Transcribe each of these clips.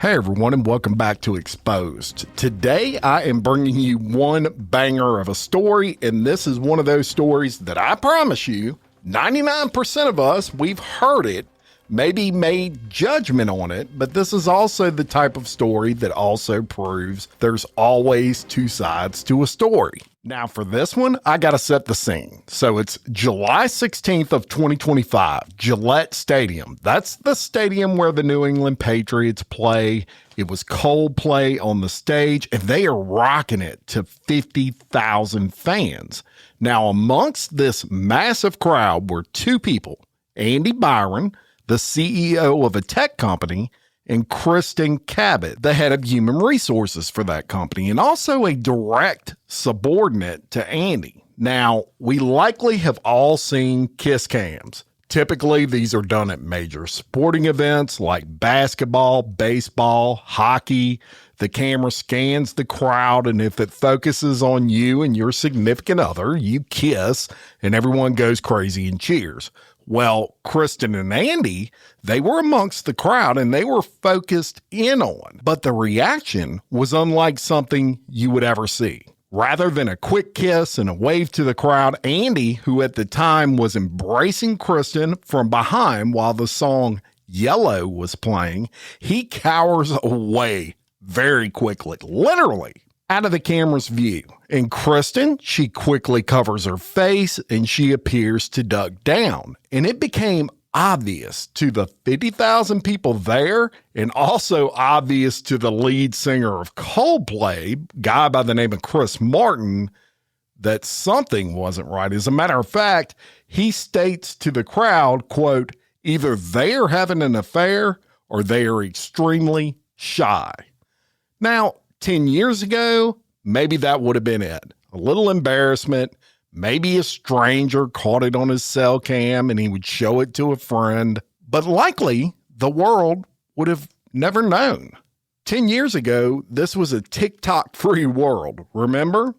Hey everyone, and welcome back to Exposed. Today I am bringing you one banger of a story, and this is one of those stories that I promise you, 99% of us, we've heard it, maybe made judgment on it, but this is also the type of story that also proves there's always two sides to a story. Now for this one, I gotta set the scene. So it's July 16th of 2025, Gillette Stadium. That's the stadium where the New England Patriots play. It was Coldplay on the stage, and they are rocking it to 50,000 fans. Now amongst this massive crowd were two people, Andy Byron, the CEO of a tech company, and Kristen, Cabot, the head of human resources for that company, and also a direct subordinate to Andy. Now, we likely have all seen kiss cams. Typically, these are done at major sporting events like basketball, baseball, hockey. The camera scans the crowd, and if it focuses on you and your significant other, you kiss, and everyone goes crazy and cheers. Well, Kristen and Andy, they were amongst the crowd and they were focused in on, but the reaction was unlike something you would ever see. Rather than a quick kiss and a wave to the crowd, Andy, who at the time was embracing Kristen from behind while the song Yellow was playing, he cowers away very quickly, literally out of the camera's view. And Kristen, she quickly covers her face and she appears to duck down. And it became obvious to the 50,000 people there, and also obvious to the lead singer of Coldplay, guy by the name of Chris Martin, that something wasn't right. As a matter of fact, he states to the crowd, quote, either they are having an affair or they are extremely shy. Now, 10 years ago, maybe that would have been it. A little embarrassment. Maybe a stranger caught it on his cell cam and he would show it to a friend. But likely, the world would have never known. 10 years ago, this was a TikTok-free world, remember?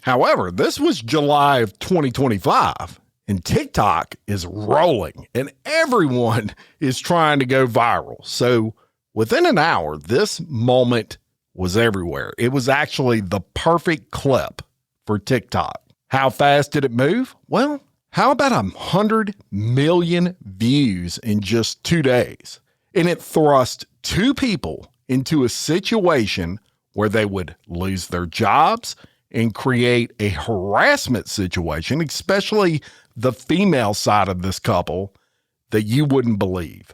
However, this was July of 2025, and TikTok is rolling, and everyone is trying to go viral. So within an hour, this moment was everywhere. It was actually the perfect clip for TikTok. How fast did it move? Well, how about 100 million views in just 2 days? And it thrust two people into a situation where they would lose their jobs and create a harassment situation, especially the female side of this couple, that you wouldn't believe.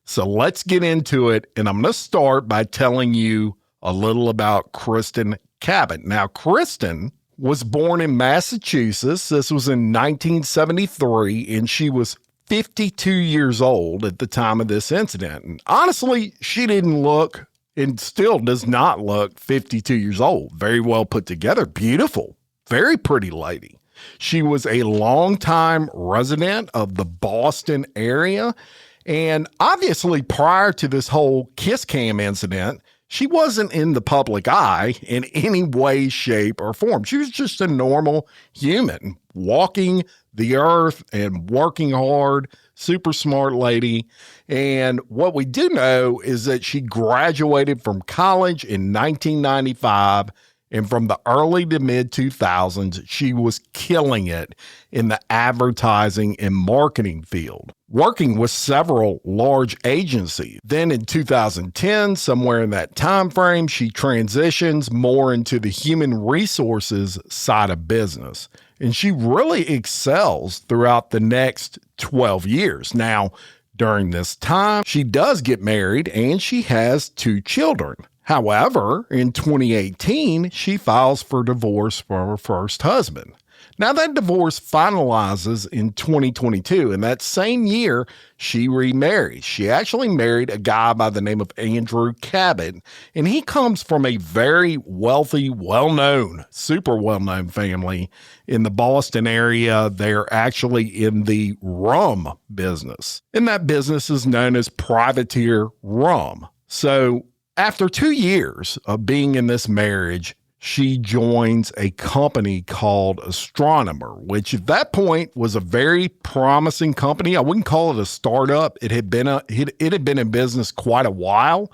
So let's get into it. And I'm going to start by telling you a little about Kristen Cabot. Now, Kristen was born in Massachusetts. This was in 1973, and she was 52 years old at the time of this incident. And honestly, she didn't look, and still does not look, 52 years old. Very well put together, beautiful, very pretty lady. She was a longtime resident of the Boston area, and obviously prior to this whole kiss cam incident, she wasn't in the public eye in any way, shape, or form. She was just a normal human walking the earth and working hard, super smart lady. And what we do know is that she graduated from college in 1995, and from the early to mid 2000s, she was killing it in the advertising and marketing field, working with several large agencies. Then in 2010, somewhere in that time frame, she transitions more into the human resources side of business. And she really excels throughout the next 12 years. Now, during this time, she does get married and she has two children. However, in 2018, she files for divorce from her first husband. Now, that divorce finalizes in 2022, and that same year, she remarries. She actually married a guy by the name of Andrew Cabot, and he comes from a very wealthy, well-known, super well-known family in the Boston area. They're actually in the rum business, and that business is known as privateer rum. So after 2 years of being in this marriage, she joins a company called Astronomer, which at that point was a very promising company. I wouldn't call it a startup. It had been in business quite a while,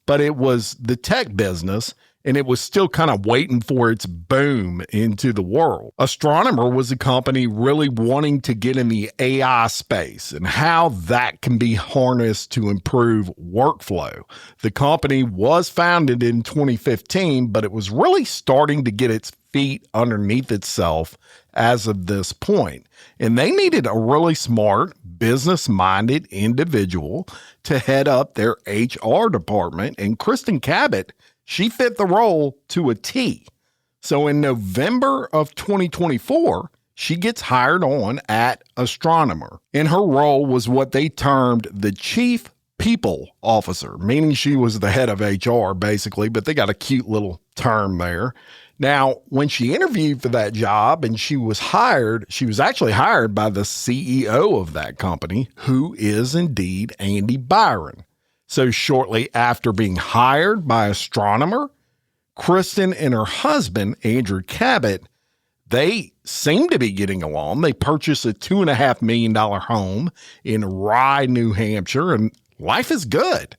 but it was the tech business, and it was still kind of waiting for its boom into the world. Astronomer was a company really wanting to get in the AI space and how that can be harnessed to improve workflow. The company was founded in 2015, but it was really starting to get its feet underneath itself as of this point. And they needed a really smart, business-minded individual to head up their HR department, and Kristen Cabot, she fit the role to a T. So in November of 2024, she gets hired on at Astronomer. And her role was what they termed the Chief People Officer, meaning she was the head of HR basically, but they got a cute little term there. Now, when she interviewed for that job and she was hired, she was actually hired by the CEO of that company, who is indeed Andy Byron. So shortly after being hired by Astronomer, Kristen and her husband, Andrew Cabot, they seem to be getting along. They purchased a $2.5 million home in Rye, New Hampshire, and life is good.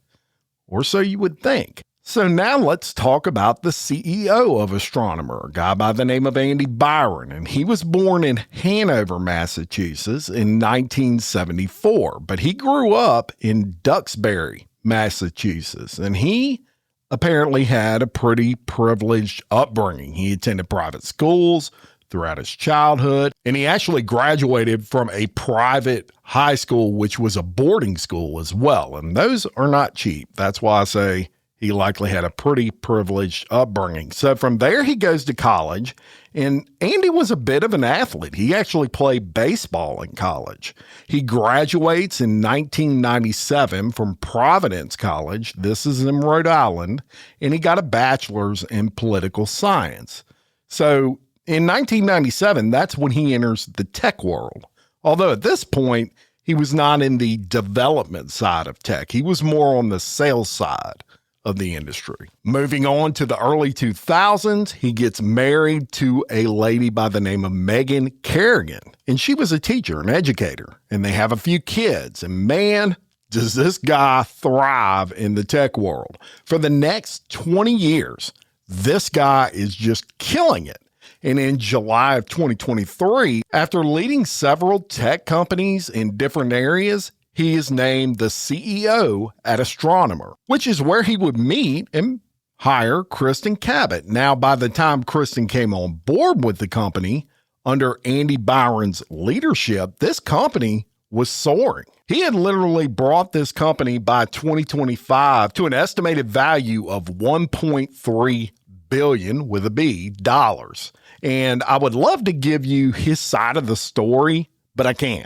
Or so you would think. So now let's talk about the CEO of Astronomer, a guy by the name of Andy Byron, and he was born in Hanover, Massachusetts in 1974, but he grew up in Duxbury, Massachusetts, and he apparently had a pretty privileged upbringing. He attended private schools throughout his childhood, and he actually graduated from a private high school, which was a boarding school as well, and those are not cheap. That's why I say he likely had a pretty privileged upbringing. So from there, he goes to college, and Andy was a bit of an athlete. He actually played baseball in college. He graduates in 1997 from Providence College. This is in Rhode Island, and he got a bachelor's in political science. So in 1997, that's when he enters the tech world. Although at this point, he was not in the development side of tech. He was more on the sales side of the industry. Moving on to the early 2000s, he gets married to a lady by the name of Megan Kerrigan, and she was a teacher, an educator, and they have a few kids, and man, does this guy thrive in the tech world. For the next 20 years, this guy is just killing it. And in July of 2023, after leading several tech companies in different areas, he is named the CEO at Astronomer, which is where he would meet and hire Kristen Cabot. Now, by the time Kristen came on board with the company, under Andy Byron's leadership, this company was soaring. He had literally brought this company by 2025 to an estimated value of $1.3 billion with a B dollars. And I would love to give you his side of the story, but I can't.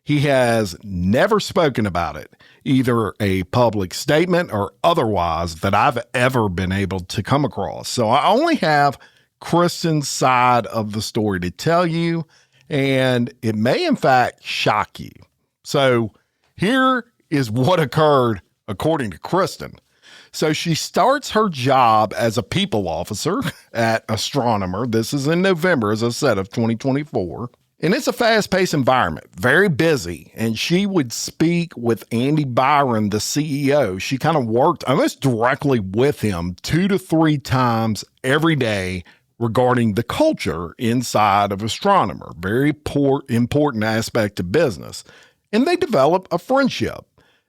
He has never spoken about it, either a public statement or otherwise, that I've ever been able to come across. So I only have Kristen's side of the story to tell you, and it may in fact shock you. So here is what occurred according to Kristen. So she starts her job as a people officer at Astronomer. This is in November, as I said, of 2024. And it's a fast-paced environment, very busy. And she would speak with Andy Byron, the CEO. She kind of worked almost directly with him 2 to 3 times every day regarding the culture inside of Astronomer. Very important aspect of business. And they develop a friendship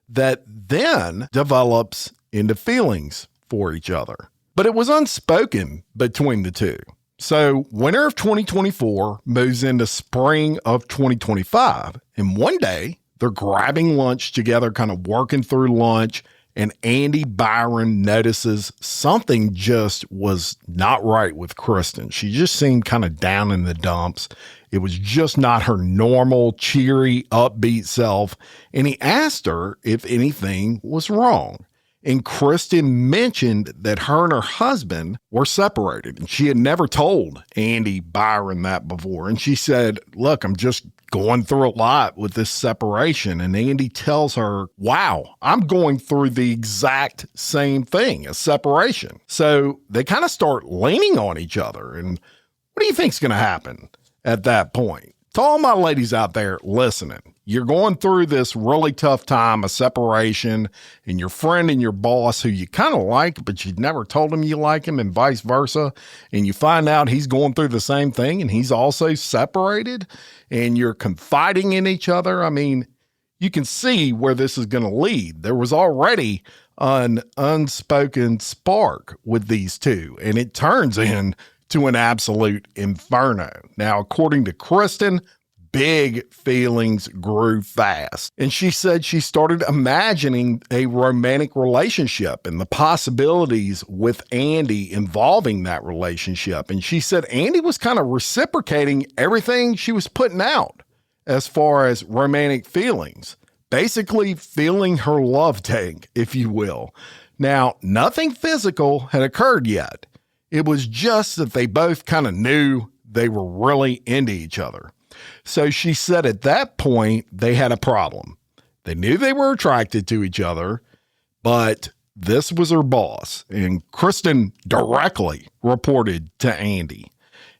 that then develops into feelings for each other. But it was unspoken between the two. So winter of 2024 moves into spring of 2025. And one day they're grabbing lunch together, kind of working through lunch. And Andy Byron notices something just was not right with Kristen. She just seemed kind of down in the dumps. It was just not her normal, cheery, upbeat self. And he asked her if anything was wrong. And Kristen mentioned that her and her husband were separated, and she had never told Andy Byron that before. And she said, look, I'm just going through a lot with this separation. And Andy tells her, wow, I'm going through the exact same thing, a separation. So they kind of start leaning on each other. And what do you think's going to happen at that point? To all my ladies out there listening, you're going through this really tough time, a separation, and your friend and your boss who you kind of like, but you never told him you like him, and vice versa, and you find out he's going through the same thing and he's also separated, and you're confiding in each other. I mean, you can see where this is going to lead. There was already an unspoken spark with these two, and it turns into an absolute inferno. Now, according to Kristen, big feelings grew fast. And she said she started imagining a romantic relationship and the possibilities with Andy involving that relationship. And she said Andy was kind of reciprocating everything she was putting out as far as romantic feelings, basically filling her love tank, if you will. Now, nothing physical had occurred yet. It was just that they both kind of knew they were really into each other. So she said at that point, they had a problem. They knew they were attracted to each other, but this was her boss. And Kristen directly reported to Andy.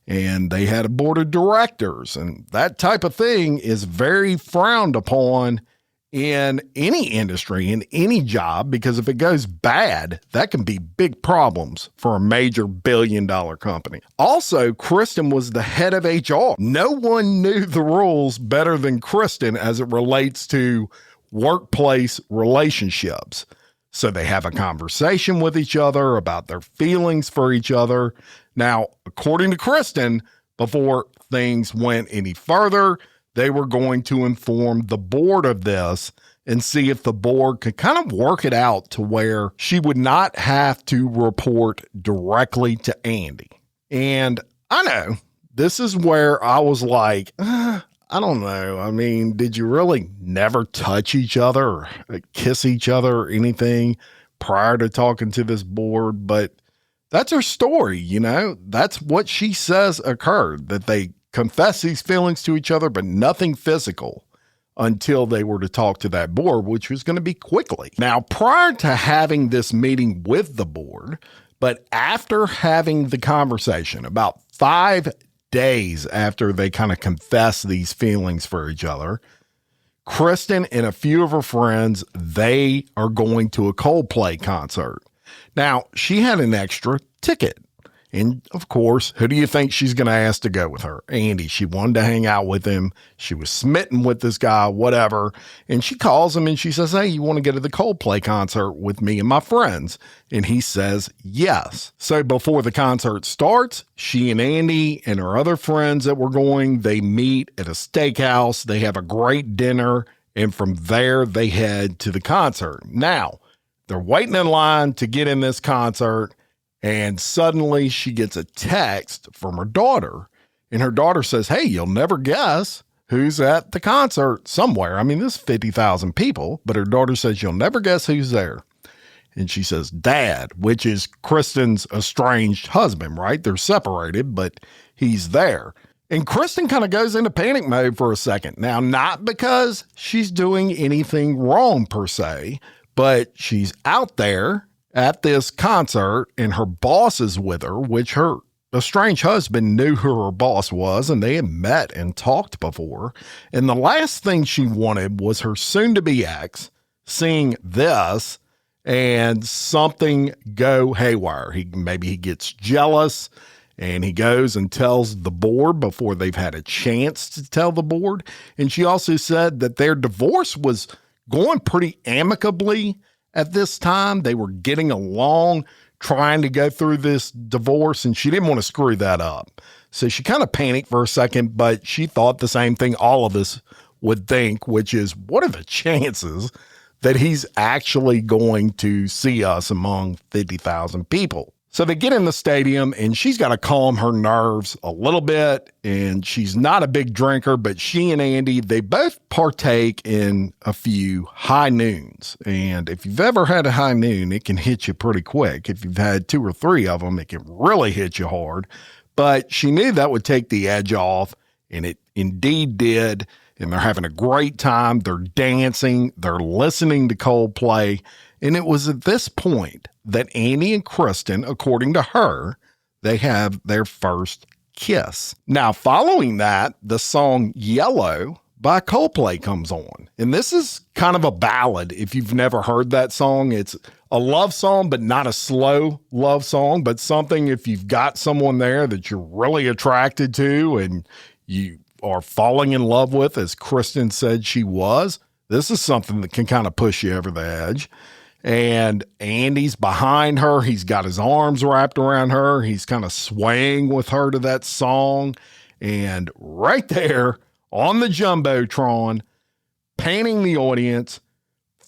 And they had a board of directors. And that type of thing is very frowned upon in any industry, in any job, because if it goes bad, that can be big problems for a major billion-dollar company. Also, Kristen was the head of HR. No one knew the rules better than Kristen as it relates to workplace relationships. So they have a conversation with each other about their feelings for each other. Now, according to Kristen, before things went any further, they were going to inform the board of this and see if the board could kind of work it out to where she would not have to report directly to Andy. And I know this is where I was like, I don't know. I mean, did you really never touch each other or kiss each other or anything prior to talking to this board? But that's her story, you know? That's what she says occurred, that they confess these feelings to each other, but nothing physical until they were to talk to that board, which was going to be quickly. Now, prior to having this meeting with the board, but after having the conversation, about 5 days after they kind of confess these feelings for each other, Kristen and a few of her friends, they are going to a Coldplay concert. Now, she had an extra ticket. And of course, who do you think she's going to ask to go with her? Andy. She wanted to hang out with him. She was smitten with this guy, whatever. And she calls him and she says, hey, you want to go to the Coldplay concert with me and my friends? And he says, yes. So before the concert starts, she and Andy and her other friends that were going, they meet at a steakhouse. They have a great dinner. And from there, they head to the concert. Now, they're waiting in line to get in this concert. And suddenly she gets a text from her daughter, and her daughter says, hey, you'll never guess who's at the concert somewhere. I mean, there's 50,000 people, but her daughter says, you'll never guess who's there. And she says, Dad, which is Kristen's estranged husband, right? They're separated, but he's there. And Kristen kind of goes into panic mode for a second. Now, not because she's doing anything wrong per se, but she's out there at this concert and her boss is with her, which her estranged husband knew who her boss was and they had met and talked before. And the last thing she wanted was her soon-to-be ex seeing this and something go haywire. Maybe he gets jealous and he goes and tells the board before they've had a chance to tell the board. And she also said that their divorce was going pretty amicably. At this time, they were getting along, trying to go through this divorce, and she didn't want to screw that up. So she kind of panicked for a second, but she thought the same thing all of us would think, which is, what are the chances that he's actually going to see us among 50,000 people? So they get in the stadium and she's got to calm her nerves a little bit. And she's not a big drinker, but she and Andy, they both partake in a few high noons. And if you've ever had a high noon, it can hit you pretty quick. If you've had 2 or 3 of them, it can really hit you hard. But she knew that would take the edge off, and it indeed did. And they're having a great time. They're dancing. They're listening to Coldplay. And it was at this point that Andy and Kristen, according to her, they have their first kiss. Now, following that, the song Yellow by Coldplay comes on. And this is kind of a ballad. If you've never heard that song, it's a love song, but not a slow love song, but something if you've got someone there that you're really attracted to and you are falling in love with, as Kristen said she was, this is something that can kind of push you over the edge. And Andy's behind her. He's got his arms wrapped around her. He's kind of swaying with her to that song. And right there on the Jumbotron, panning the audience,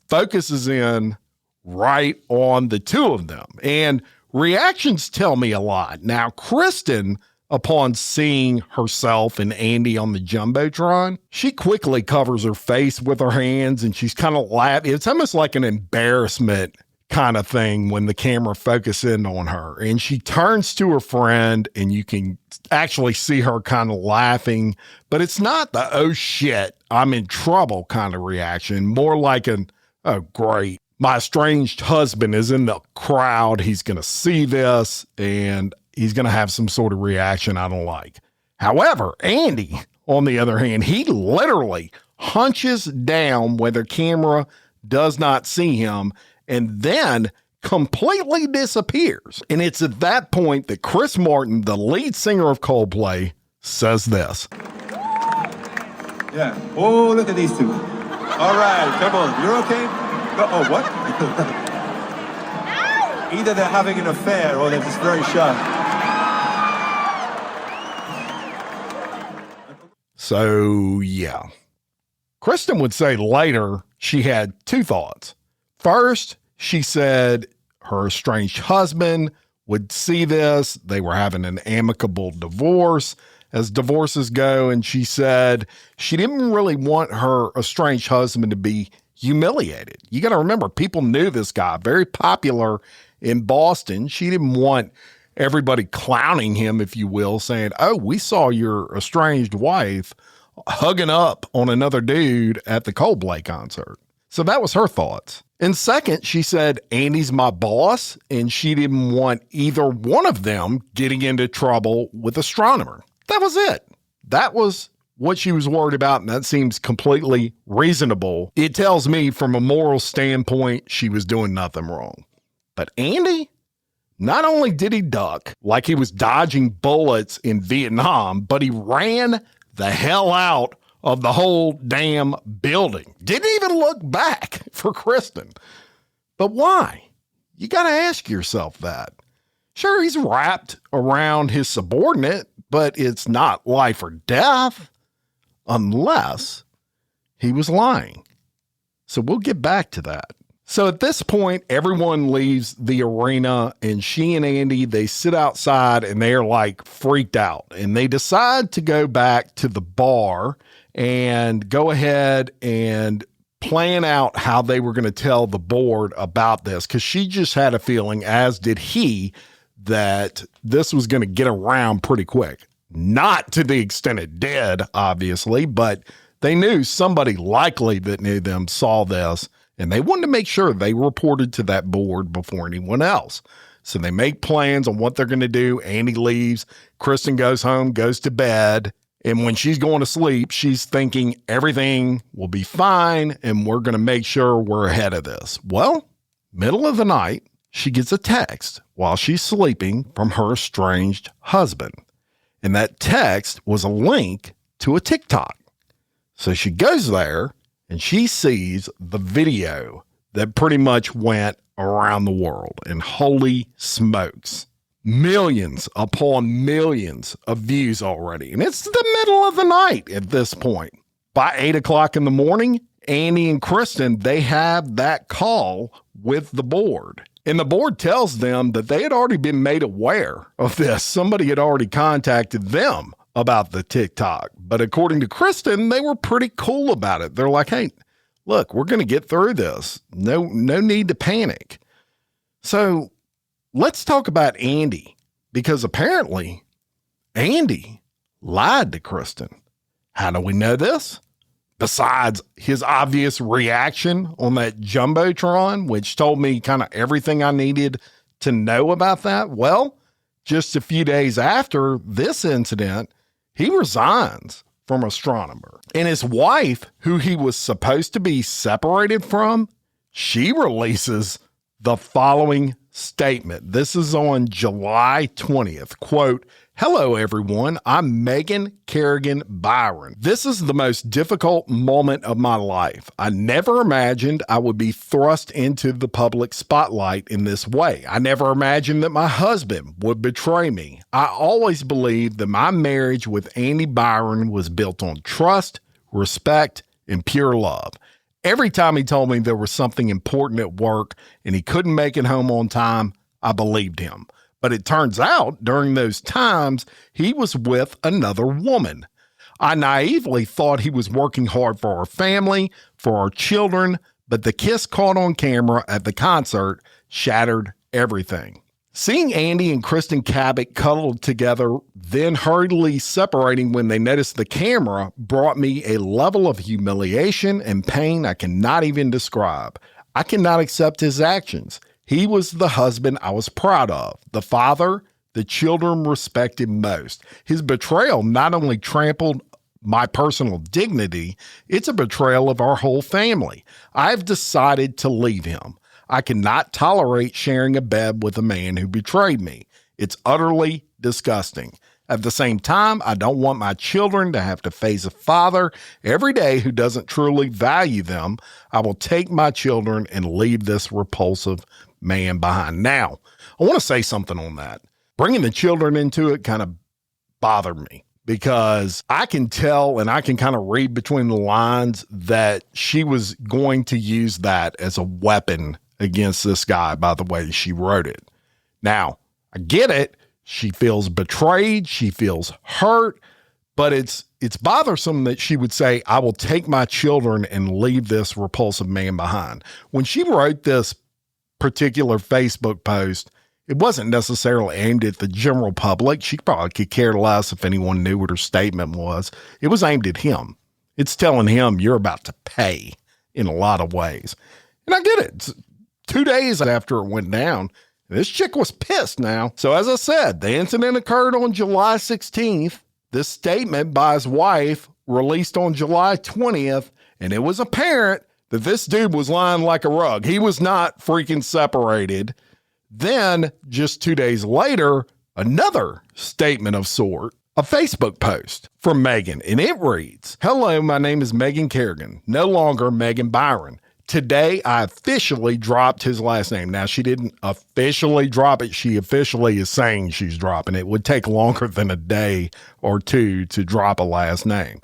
focuses in right on the two of them. And reactions tell me a lot. Now, Kristen, upon seeing herself and Andy on the Jumbotron, she quickly covers her face with her hands and she's kind of laughing. It's almost like an embarrassment kind of thing when the camera focuses in on her. And she turns to her friend and you can actually see her kind of laughing, but it's not the, oh shit, I'm in trouble kind of reaction. More like an, oh great, my estranged husband is in the crowd. He's going to see this and he's going to have some sort of reaction I don't like. However, Andy, on the other hand, he literally hunches down where the camera does not see him and then completely disappears. And it's at that point that Chris Martin, the lead singer of Coldplay, says this. Yeah. Oh, look at these two. All right, come on. You're okay? Oh, what? Either they're having an affair or they're just very shy. So, yeah. Kristen would say later she had two thoughts. First, she said her estranged husband would see this. They were having an amicable divorce, as divorces go, and she said she didn't really want her estranged husband to be humiliated. You got to remember, people knew this guy, very popular in Boston. She didn't want everybody clowning him, if you will, saying, oh, we saw your estranged wife hugging up on another dude at the Coldplay concert. So that was her thoughts. And second, she said, Andy's my boss, and she didn't want either one of them getting into trouble with Astronomer. That was it. That was what she was worried about, and that seems completely reasonable. It tells me from a moral standpoint, she was doing nothing wrong. But Andy, not only did he duck like he was dodging bullets in Vietnam, but he ran the hell out of the whole damn building. Didn't even look back for Kristen. But why? You got to ask yourself that. Sure, he's wrapped around his subordinate, but it's not life or death unless he was lying. So we'll get back to that. So at this point, everyone leaves the arena and she and Andy, they sit outside and they're like freaked out and they decide to go back to the bar and go ahead and plan out how they were going to tell the board about this. Cause she just had a feeling, as did he, that this was going to get around pretty quick. Not to the extent it did, obviously, but they knew somebody likely that knew them saw this. And they wanted to make sure they reported to that board before anyone else. So they make plans on what they're going to do. Andy leaves. Kristen goes home, goes to bed. And when she's going to sleep, she's thinking everything will be fine and we're going to make sure we're ahead of this. Well, middle of the night, she gets a text while she's sleeping from her estranged husband. And that text was a link to a TikTok. So she goes there and she sees the video that pretty much went around the world. And holy smokes, millions upon millions of views already. And it's the middle of the night at this point. By 8 o'clock in the morning, Andy and Kristen, they have that call with the board. And the board tells them that they had already been made aware of this. Somebody had already contacted them about the TikTok. But according to Kristen, they were pretty cool about it. They're like, hey, look, we're going to get through this. No need to panic. So let's talk about Andy, because apparently Andy lied to Kristen. How do we know this? Besides his obvious reaction on that Jumbotron, which told me kind of everything I needed to know about that. Well, just a few days after this incident, he resigns from astronomer. And his wife, who he was supposed to be separated from, she releases the following statement. This is on July 20th. Quote, "Hello, everyone. I'm Megan Kerrigan Byron. This is the most difficult moment of my life. I never imagined I would be thrust into the public spotlight in this way. I never imagined that my husband would betray me. I always believed that my marriage with Andy Byron was built on trust, respect, and pure love. Every time he told me there was something important at work and he couldn't make it home on time, I believed him. But it turns out during those times, he was with another woman. I naively thought he was working hard for our family, for our children, but the kiss caught on camera at the concert shattered everything. Seeing Andy and Kristen Cabot cuddled together, then hurriedly separating when they noticed the camera, brought me a level of humiliation and pain I cannot even describe. I cannot accept his actions. He was the husband I was proud of, the father the children respected most. His betrayal not only trampled my personal dignity, it's a betrayal of our whole family. I've decided to leave him. I cannot tolerate sharing a bed with a man who betrayed me. It's utterly disgusting. At the same time, I don't want my children to have to face a father every day who doesn't truly value them. I will take my children and leave this repulsive man behind." Now, I want to say something on that. Bringing the children into it kind of bothered me because I can tell and I can kind of read between the lines that she was going to use that as a weapon against this guy by the way she wrote it. Now, I get it. She feels betrayed. She feels hurt, but it's bothersome that she would say, "I will take my children and leave this repulsive man behind." When she wrote this particular Facebook post, it wasn't necessarily aimed at the general public. She probably could care less if anyone knew what her statement was. It was aimed at him. It's telling him you're about to pay in a lot of ways. And I get it. It's 2 days after it went down, this chick was pissed now. So as I said, the incident occurred on July 16th. This statement by his wife released on July 20th, and it was apparent that this dude was lying like a rug. He was not freaking separated. Then, just 2 days later, another statement of sort, a Facebook post from Megan, and it reads, "Hello, my name is Megan Kerrigan, no longer Megan Byron. Today, I officially dropped his last name." Now, she didn't officially drop it. She officially is saying she's dropping it. It would take longer than a day or two to drop a last name.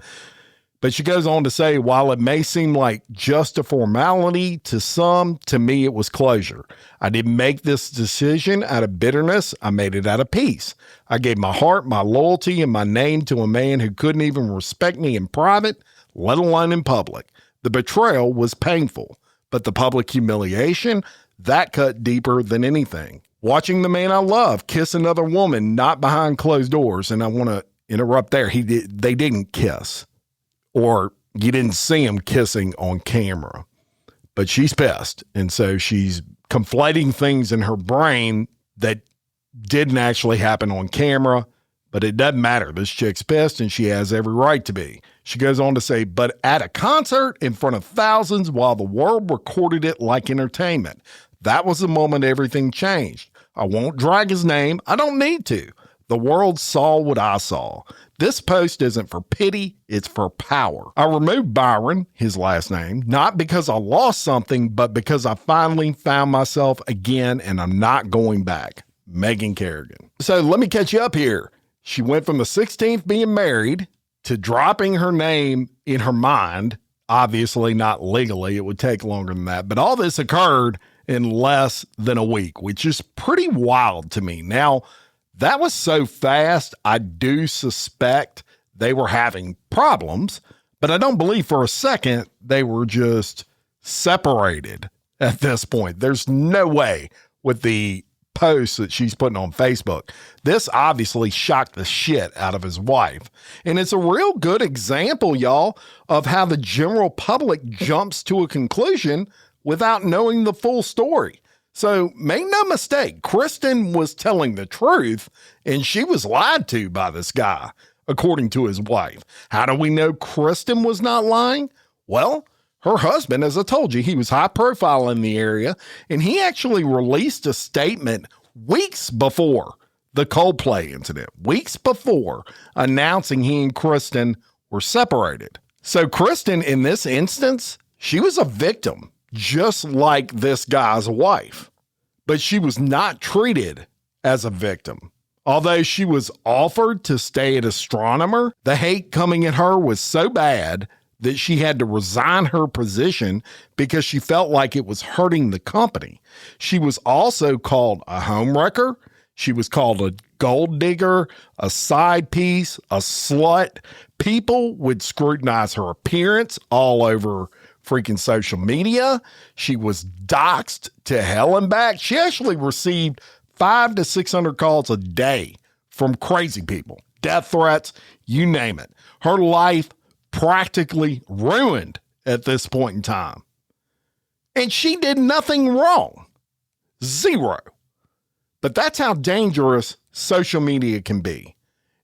But she goes on to say, "While it may seem like just a formality to some, to me it was closure. I didn't make this decision out of bitterness. I made it out of peace. I gave my heart, my loyalty, and my name to a man who couldn't even respect me in private, let alone in public. The betrayal was painful, but the public humiliation, that cut deeper than anything. Watching the man I love kiss another woman, not behind closed doors," and I want to interrupt there. They didn't kiss. Or you didn't see him kissing on camera, but she's pissed. And so she's conflating things in her brain that didn't actually happen on camera, but it doesn't matter. This chick's pissed and she has every right to be. She goes on to say, "But at a concert in front of thousands while the world recorded it like entertainment, that was the moment everything changed. I won't drag his name. I don't need to. The world saw what I saw. This post isn't for pity, it's for power. I removed Byron, his last name, not because I lost something, but because I finally found myself again and I'm not going back. Megan Kerrigan." So let me catch you up here. She went from the 16th being married to dropping her name in her mind, obviously not legally. It would take longer than that. But all this occurred in less than a week, which is pretty wild to me. Now, that was so fast, I do suspect they were having problems, but I don't believe for a second they were just separated at this point. There's no way with the posts that she's putting on Facebook. This obviously shocked the shit out of his wife. And it's a real good example, y'all, of how the general public jumps to a conclusion without knowing the full story. So make no mistake, Kristen was telling the truth and she was lied to by this guy. according to his wife. How do we know Kristen was not lying? Well, her husband, as I told you, he was high profile in the area, and he actually released a statement weeks before the Coldplay incident, weeks before, announcing he and Kristen were separated. So Kristen, in this instance, she was a victim, just like this guy's wife, but she was not treated as a victim. Although she was offered to stay at astronomer, the hate coming at her was so bad that she had to resign her position because she felt like it was hurting the company. She was also called a homewrecker. She was called a gold digger, a side piece, a slut. People would scrutinize her appearance all over freaking social media. She was doxxed to hell and back. She actually received 500 to 600 calls a day from crazy people, death threats, you name it. Her life practically ruined at this point in time. And she did nothing wrong. Zero. But that's how dangerous social media can be.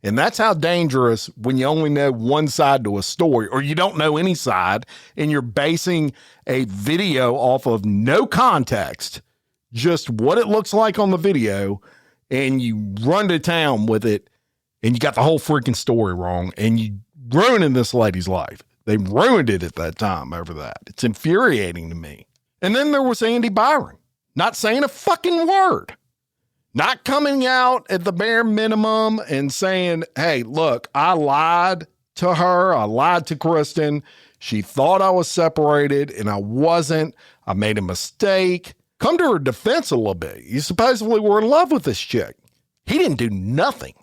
And that's how dangerous when you only know one side to a story, or you don't know any side, and you're basing a video off of no context, just what it looks like on the video, and you run to town with it, and you got the whole freaking story wrong, and you ruining this lady's life. They ruined it at that time over that. It's infuriating to me. And then there was Andy Byron, not saying a fucking word, not coming out at the bare minimum and saying, hey, look, I lied to her. I lied to Kristen. She thought I was separated and I wasn't. I made a mistake. Come to her defense a little bit. You supposedly were in love with this chick. He didn't do nothing,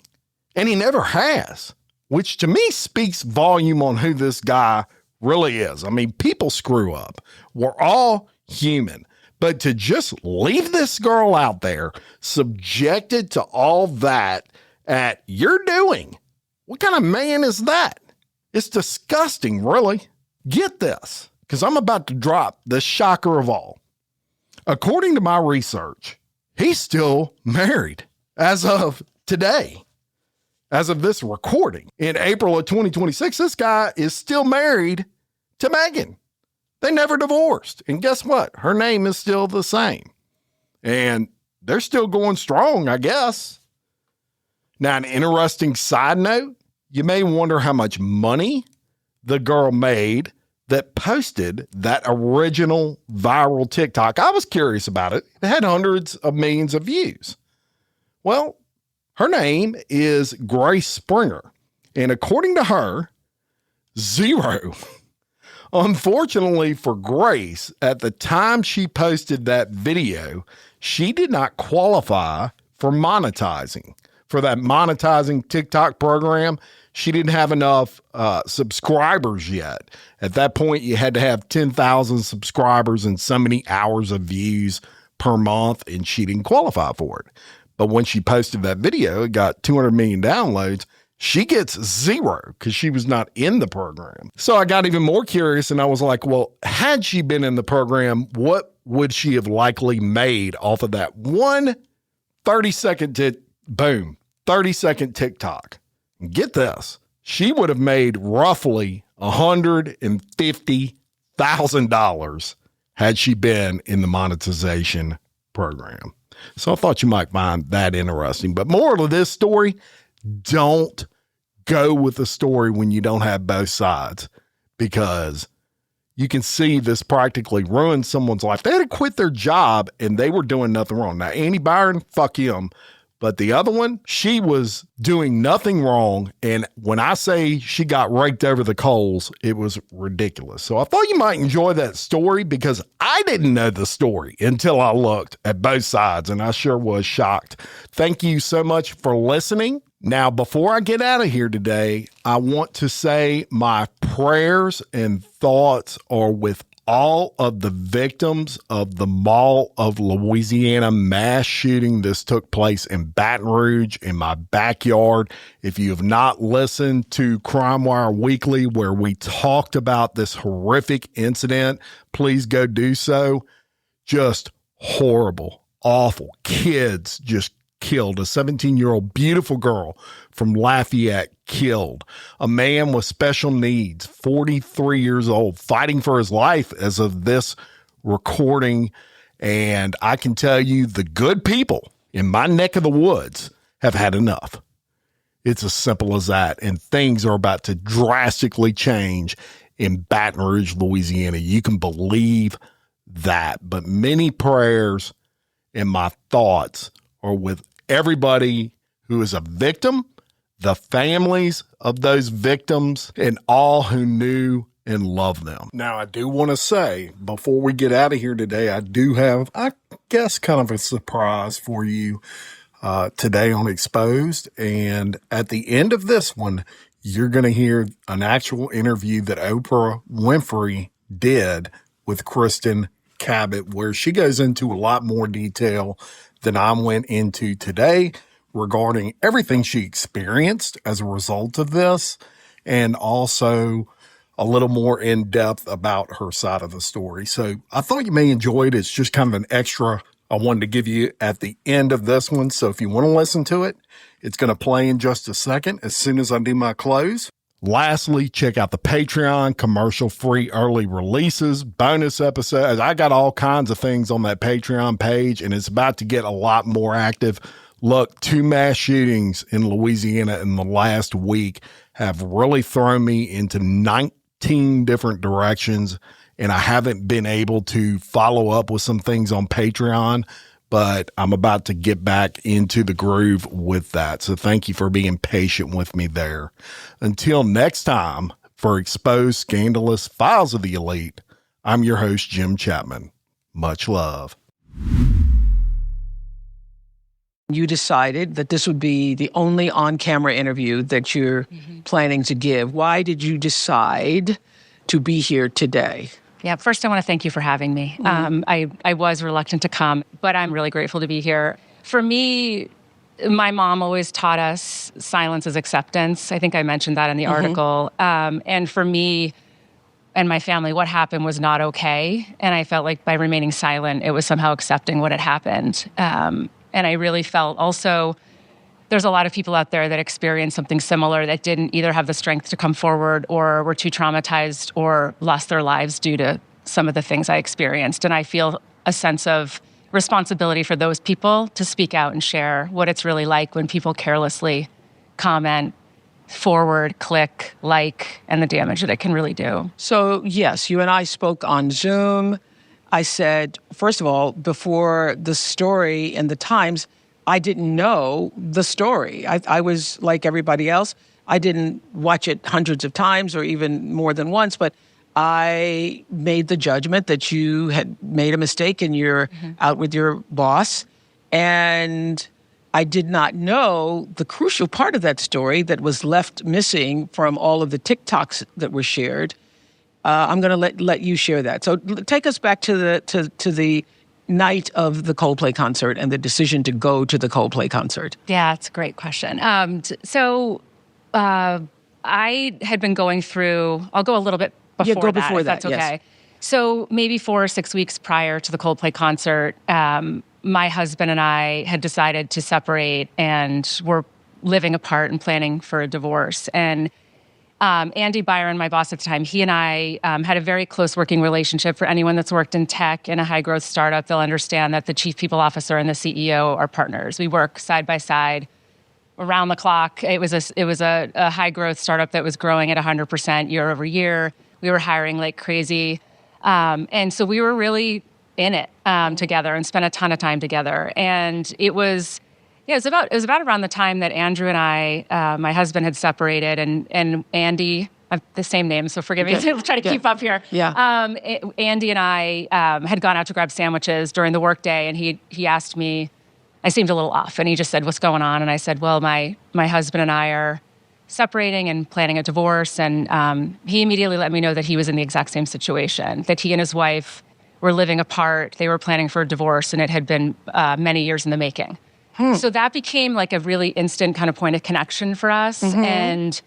and he never has, which to me speaks volume on who this guy really is. I mean, people screw up. We're all human. But to just leave this girl out there, subjected to all that at your doing, what kind of man is that? It's disgusting, really. Get this, because I'm about to drop the shocker of all. According to my research, he's still married as of today. As of this recording, in April of 2026, this guy is still married to Megan. They never divorced. And guess what? Her name is still the same. And they're still going strong, I guess. Now, an interesting side note, you may wonder how much money the girl made that posted that original viral TikTok. I was curious about it. It had hundreds of millions of views. Well, her name is Grace Springer. And according to her, zero. Unfortunately for Grace, at the time she posted that video, she did not qualify for monetizing. For that monetizing TikTok program, she didn't have enough subscribers yet. At that point, you had to have 10,000 subscribers and so many hours of views per month, and she didn't qualify for it. But when she posted that video, it got 200 million downloads. She gets zero because she was not in the program. So I got even more curious, and I was like, well, had she been in the program, what would she have likely made off of that one 30-second 30-second TikTok? Get this. She would have made roughly $150,000 had she been in the monetization program. So I thought you might find that interesting. But moral of this story, don't go with the story when you don't have both sides, because you can see this practically ruined someone's life. They had to quit their job and they were doing nothing wrong. Now, Andy Byron, fuck him. But the other one, she was doing nothing wrong. And when I say she got raked over the coals, it was ridiculous. So I thought you might enjoy that story, because I didn't know the story until I looked at both sides, and I sure was shocked. Thank you so much for listening. Now, before I get out of here today, I want to say my prayers and thoughts are with all of the victims of the Mall of Louisiana mass shooting. This took place in Baton Rouge, in my backyard. If you have not listened to Crime Wire Weekly, where we talked about this horrific incident, please go do so. Just horrible, awful. Kids just killed. A 17-year-old beautiful girl from Lafayette killed. A man with special needs, 43 years old, fighting for his life as of this recording. And I can tell you the good people in my neck of the woods have had enough. It's as simple as that. And things are about to drastically change in Baton Rouge, Louisiana. You can believe that. But many prayers and my thoughts are with everybody who is a victim, the families of those victims, and all who knew and loved them. Now, I do want to say, before we get out of here today, I do have, I guess, kind of a surprise for you today on Exposed. And at the end of this one, you're going to hear an actual interview that Oprah Winfrey did with Kristen Cabot, where she goes into a lot more detail than I went into today regarding everything she experienced as a result of this, and also a little more in depth about her side of the story. So I thought you may enjoy it. It's just kind of an extra I wanted to give you at the end of this one. So if you want to listen to it, it's going to play in just a second as soon as I do my close. Lastly, check out the Patreon, commercial-free early releases, bonus episodes. I got all kinds of things on that Patreon page, and it's about to get a lot more active. Look, 2 mass shootings in Louisiana in the last week have really thrown me into 19 different directions, and I haven't been able to follow up with some things on Patreon, but I'm about to get back into the groove with that. So thank you for being patient with me there. Until next time, for Exposed Scandalous Files of the Elite, I'm your host, Jim Chapman. Much love. You decided that this would be the only on-camera interview that you're planning to give. Why did you decide to be here today? Yeah, first I want to thank you for having me. I was reluctant to come, but I'm really grateful to be here. For me, my mom always taught us silence is acceptance. I think I mentioned that in the article. And for me and my family, what happened was not okay. And I felt like by remaining silent, it was somehow accepting what had happened. And I really felt also there's a lot of people out there that experienced something similar that didn't either have the strength to come forward or were too traumatized or lost their lives due to some of the things I experienced. And I feel a sense of responsibility for those people to speak out and share what it's really like when people carelessly comment, forward, click, like, and the damage that it can really do. So, yes, you and I spoke on Zoom. I said, first of all, before the story in the Times, I didn't know the story. I was like everybody else. I didn't watch it hundreds of times or even more than once, but I made the judgment that you had made a mistake and you're out with your boss. And I did not know the crucial part of that story that was left missing from all of the TikToks that were shared. I'm going to let you share that. So take us back to the night of the Coldplay concert and the decision to go to the Coldplay concert. Yeah, that's a great question. I had been going through, I'll go a little bit before that, if that's okay. Yes. So maybe 4 or 6 weeks prior to the Coldplay concert, my husband and I had decided to separate and were living apart and planning for a divorce. And Andy Byron, my boss at the time, he and I had a very close working relationship. For anyone that's worked in tech in a high-growth startup, they'll understand that the chief people officer and the CEO are partners. We work side by side around the clock. It was a high-growth startup that was growing at 100% year over year. We were hiring like crazy. And so we were really in it together and spent a ton of time together. And it was about around the time that Andrew and I, my husband, had separated, and Andy, I have the same name, so forgive me, I'll try to keep up here. Yeah. Andy and I had gone out to grab sandwiches during the workday, and he asked me, I seemed a little off, and he just said, "What's going on?" And I said, "Well, my husband and I are separating and planning a divorce," and he immediately let me know that he was in the exact same situation, that he and his wife were living apart, they were planning for a divorce, and it had been many years in the making. So that became like a really instant kind of point of connection for us. And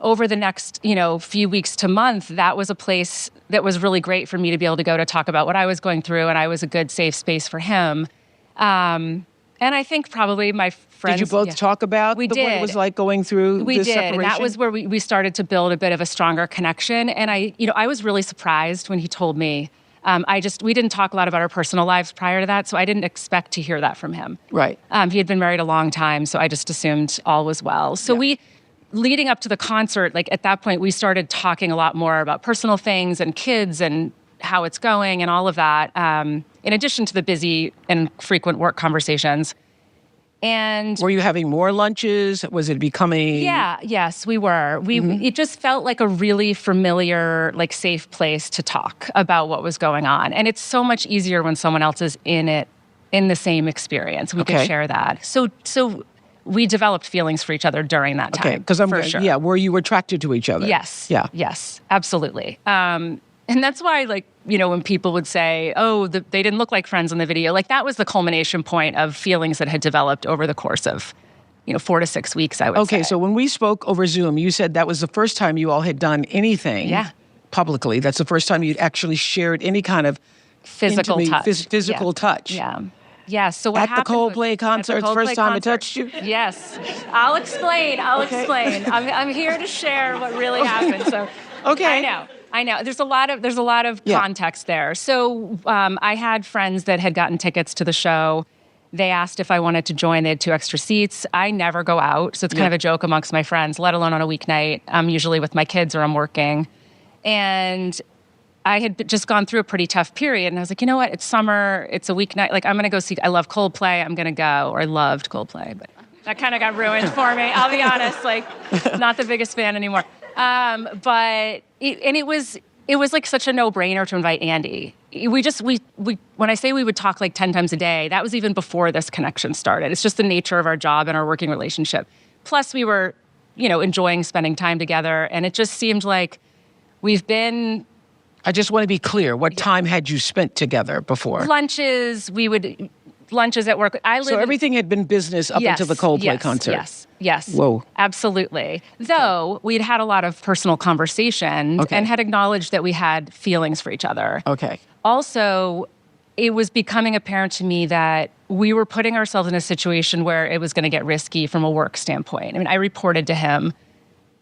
over the next, few weeks to month, that was a place that was really great for me to be able to go to talk about what I was going through. And I was a good, safe space for him. And And I think probably my friends... Did you both talk about what it was like going through We this did, separation? and that was where we started to build a bit of a stronger connection. And I was really surprised when he told me. We didn't talk a lot about our personal lives prior to that, so I didn't expect to hear that from him. Right. He had been married a long time, so I just assumed all was well. So leading up to the concert, like at that point, we started talking a lot more about personal things and kids and how it's going and all of that, in addition to the busy and frequent work conversations. And were you having more lunches? Was it becoming... Yes, we were. It just felt like a really familiar, like safe place to talk about what was going on. And it's so much easier when someone else is in it, in the same experience. We could share that. So we developed feelings for each other during that time. Okay, because sure. were you attracted to each other? Yes. Yeah. Yes, absolutely. And that's why, like, when people would say, oh, they didn't look like friends in the video, like that was the culmination point of feelings that had developed over the course of, 4 to 6 weeks, I would say. Okay, so when we spoke over Zoom, you said that was the first time you all had done anything publicly. That's the first time you'd actually shared any kind of physical touch. Physical touch. Yeah. Yeah, so what happened... At the Coldplay concert, the first time it touched you? Yes. I'll explain. I'm here to share what really happened. So I know. There's a lot of context there. So I had friends that had gotten tickets to the show. They asked if I wanted to join. They had 2 extra seats. I never go out, so it's kind of a joke amongst my friends, let alone on a weeknight. I'm usually with my kids or I'm working. And I had just gone through a pretty tough period, and I was like, you know what? It's summer. It's a weeknight. Like, I'm going to go see... I love Coldplay. I'm going to go. Or I loved Coldplay, but that kind of got ruined for me. I'll be honest. Like, not the biggest fan anymore. It was like such a no-brainer to invite Andy. When I say we would talk like 10 times a day, that was even before this connection started. It's just the nature of our job and our working relationship. Plus, we were, enjoying spending time together, and it just seemed like we've been... I just want to be clear. What time had you spent together before? Lunches at work. So everything had been business up until the Coldplay concert? Yes. Whoa. Absolutely. Though we'd had a lot of personal conversations and had acknowledged that we had feelings for each other. Okay. Also, it was becoming apparent to me that we were putting ourselves in a situation where it was going to get risky from a work standpoint. I mean, I reported to him.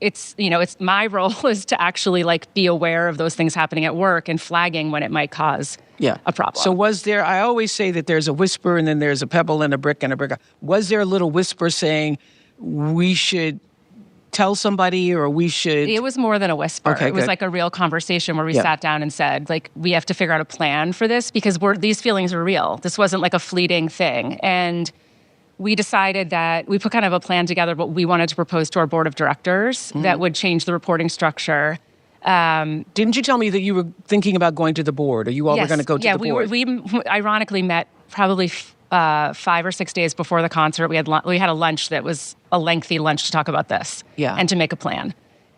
It's my role is to actually like be aware of those things happening at work and flagging when it might cause a problem. So was there, I always say that there's a whisper and then there's a pebble and a brick and a brick. Was there a little whisper saying we should tell somebody or we should? It was more than a whisper. Okay, it was like a real conversation where we sat down and said, like, we have to figure out a plan for this because these feelings are real. This wasn't like a fleeting thing. And we decided that we put kind of a plan together, but we wanted to propose to our board of directors that would change the reporting structure. Didn't you tell me that you were thinking about going to the board, or you all were going to go to the board? We ironically met probably 5 or 6 days before the concert. We had a lunch that was a lengthy lunch to talk about this and to make a plan.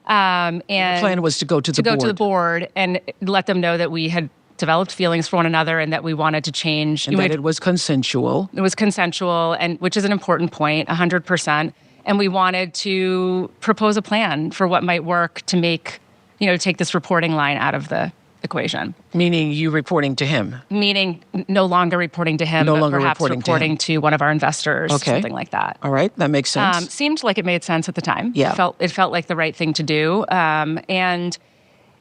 And the plan was to go to the board and let them know that we had developed feelings for one another and that we wanted to change. And that it was consensual. It was consensual, and which is an important point, 100%. And we wanted to propose a plan for what might work to make, take this reporting line out of the equation. Meaning you reporting to him? Meaning no longer reporting to him, but perhaps reporting to one of our investors, something like that. All right, that makes sense. Seemed like it made sense at the time. Yeah. It felt like the right thing to do.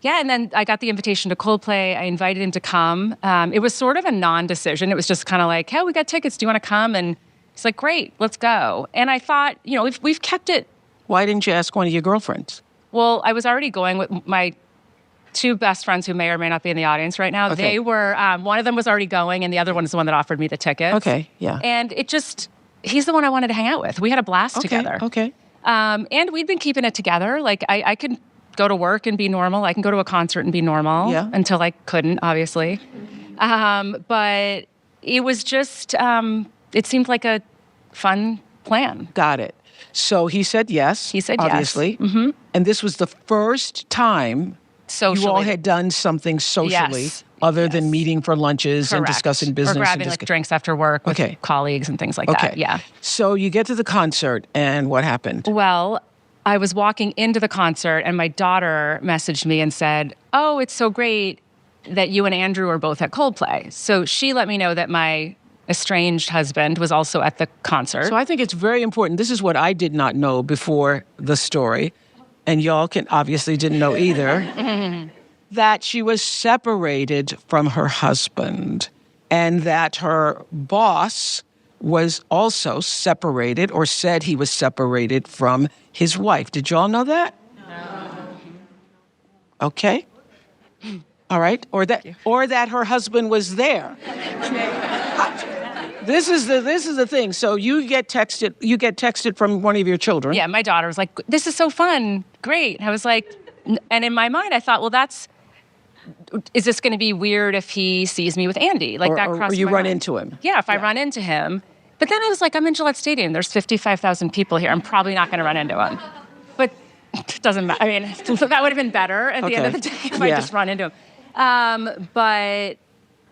And then I got the invitation to Coldplay. I invited him to come. It was sort of a non-decision. It was just kind of like, hey, we got tickets. Do you want to come? And he's like, great, let's go. And I thought, we've kept it. Why didn't you ask one of your girlfriends? Well, I was already going with my 2 best friends who may or may not be in the audience right now. Okay. They were, one of them was already going, and the other one is the one that offered me the tickets. Okay, yeah. And he's the one I wanted to hang out with. We had a blast together. Okay. And we'd been keeping it together. Like, I could go to work and be normal. I can go to a concert and be normal until I couldn't, obviously. But it was just, it seemed like a fun plan. Got it. So he said yes. He said obviously. yes. Mm-hmm. And this was the first time socially. You all had done something socially other than meeting for lunches and discussing business. Or grabbing drinks after work with colleagues and things like that. Yeah. So you get to the concert and what happened? Well, I was walking into the concert and my daughter messaged me and said, oh, it's so great that you and Andrew are both at Coldplay. So she let me know that my estranged husband was also at the concert. So I think it's very important. This is what I did not know before the story, and y'all obviously didn't know either, that she was separated from her husband and that her boss was also separated or said he was separated from his wife. Did y'all know that? No. Okay. All right. Or that her husband was there. This is the thing. So you get texted from one of your children. Yeah, my daughter was like, "This is so fun. Great." I was like, and in my mind I thought, well, is this going to be weird if he sees me with Andy? Like that crossed or you my run mind. into him. Yeah, if I run into him. But then I was like, I'm in Gillette Stadium. There's 55,000 people here. I'm probably not going to run into him. But it doesn't matter. I mean, that would have been better at the end of the day if I just run into him. But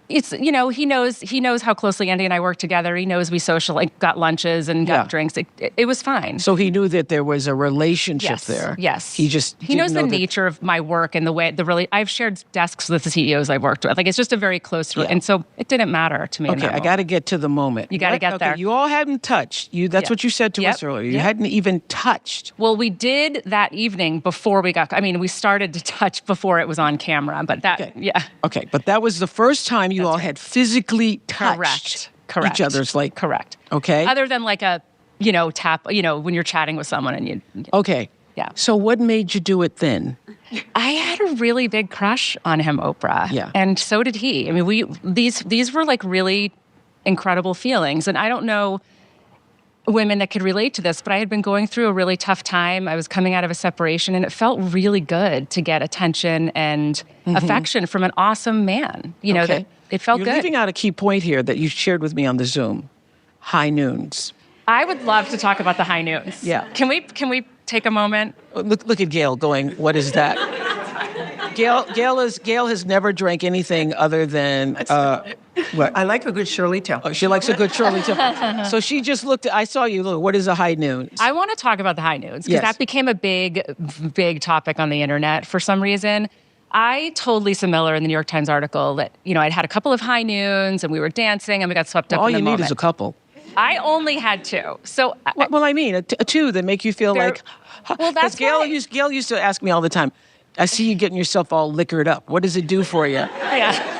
it's, he knows how closely Andy and I work together. He knows we got lunches and got drinks. It was fine. So he knew that there was a relationship there. Yes. He knows the nature of my work and the way I've shared desks with the CEOs I've worked with. Like, it's just a very close, and so it didn't matter to me. Okay, I got to get to the moment. You got to get there. You all hadn't touched. That's what you said to us earlier. You hadn't even touched. Well, we did that evening before we started to touch before it was on camera, but Okay, but that was the first time you all had physically touched each other's, like... Correct. Okay. Other than like a, tap, when you're chatting with someone and you... Okay. Yeah. So what made you do it then? I had a really big crush on him, Oprah. Yeah. And so did he. I mean, these were like really incredible feelings. And I don't know women that could relate to this, but I had been going through a really tough time. I was coming out of a separation, and it felt really good to get attention and affection from an awesome man. That it felt good. You're leaving out a key point here that you shared with me on the Zoom. High noons. I would love to talk about the high noons. Yeah. Can we take a moment? Look at Gail going, what is that? Gail has never drank anything other than what? I like a good Shirley Tell. Oh, she likes a good Shirley Tell. So she just looked I saw you, look, what is a high noon? I want to talk about the high noons because that became a big, big topic on the internet for some reason. I told Lisa Miller in the New York Times article that, I'd had a couple of high noons and we were dancing and we got swept up in the moment. All you need is a couple. I only had two. So well, I mean, a two that make you feel like... Well, that's Gail used to ask me all the time, I see you getting yourself all liquored up. What does it do for you? Yeah.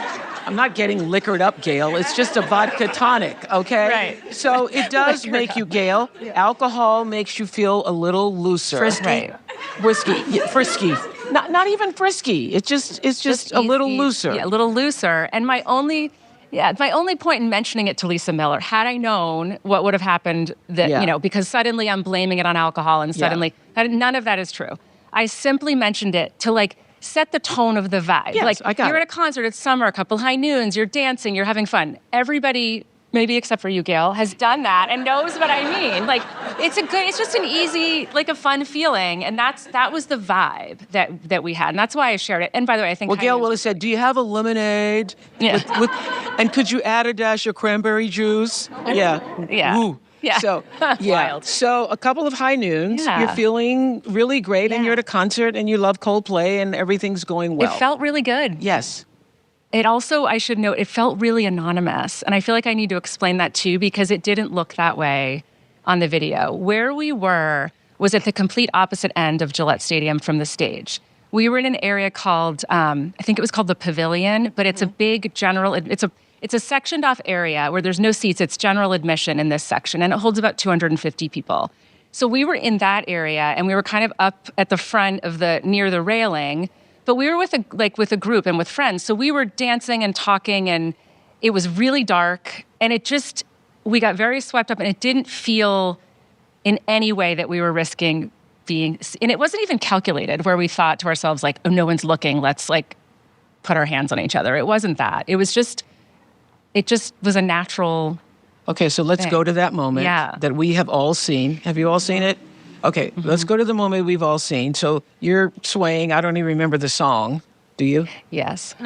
I'm not getting liquored up, Gail. It's just a vodka tonic, okay? Right. So it does make you, Gail, alcohol makes you feel a little looser. Frisky. Right. Whiskey. Yeah, frisky. Not even frisky. It's just a little looser. Yeah, a little looser. And my only point in mentioning it to Lisa Miller, had I known what would have happened, because suddenly I'm blaming it on alcohol and suddenly, none of that is true. I simply mentioned it to set the tone of the vibe. Yes, I got you're it. at a concert, it's summer, a couple high noons, you're dancing, you're having fun. Everybody, maybe except for you, Gail, has done that and knows what I mean. It's just an easy, a fun feeling. And that was the vibe that we had. And that's why I shared it. And by the way, I think... Well, Gail Willis said, do you have a lemonade? Yeah. And could you add a dash of cranberry juice? Yeah. Yeah. Ooh. Yeah. So, Wild. So a couple of high noons, Yeah. you're feeling really great, and you're at a concert, and you love Coldplay, and everything's going well. It felt really good. Yes. It also, I should note, it felt really anonymous. And I feel like I need to explain that too, because it didn't look that way on the video. Where we were was at the complete opposite end of Gillette Stadium from the stage. We were in an area called, I think it was called the Pavilion, but it's a big it's a sectioned off area where there's no seats. It's general admission in this section, and it holds about 250 people. So we were in that area, and we were kind of up at the front of near the railing, but we were with a group and with friends. So we were dancing and talking, and it was really dark, and we got very swept up, and it didn't feel in any way that we were risking being, and it wasn't even calculated where we thought to ourselves, oh, no one's looking, let's put our hands on each other. It wasn't that. It just was a natural Okay, so let's go to that moment that we have all seen. Have you all seen it? Okay, let's go to the moment we've all seen. So you're swaying. I don't even remember the song. Do you? Yes.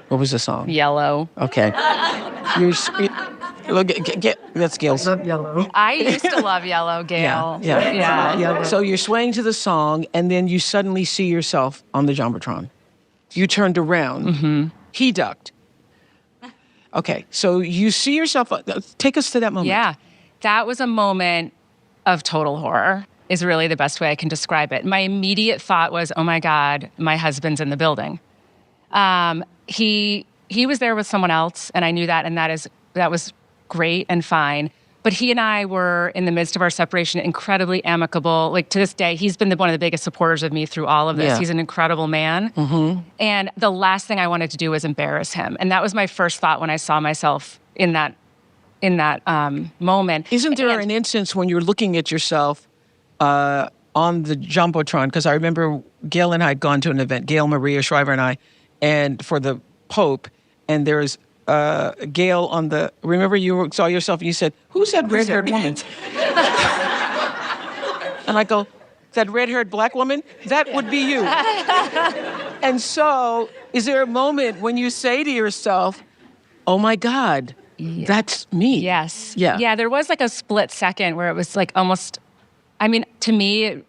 What was the song? Yellow. Okay. That's Gail's. Love Yellow. I used to love Yellow, Gail. Yeah. So you're swaying to the song, and then you suddenly see yourself on the Jumbotron. You turned around. He ducked. Okay, so you see yourself, take us to that moment. Yeah. That was a moment of total horror, is really the best way I can describe it. My immediate thought was, oh my God, my husband's in the building. He was there with someone else, and I knew that, and that was great and fine. But he and I were in the midst of our separation, incredibly amicable. Like, to this day, he's been one of the biggest supporters of me through all of this. Yeah. He's an incredible man. And the last thing I wanted to do was embarrass him. And that was my first thought when I saw myself in that moment. Isn't there an instance when you're looking at yourself on the Jumbotron? Because I remember Gail and I had gone to an event, Gail, Maria Shriver and I, and for the Pope, and there's Gail on the, remember you saw yourself and you said, who's that red-haired woman? And I go, that red-haired black woman? That would be you. And so, is there a moment when you say to yourself, oh my God, that's me? Yes. Yeah. Yeah, there was like a split second where it was like almost, I mean, to me,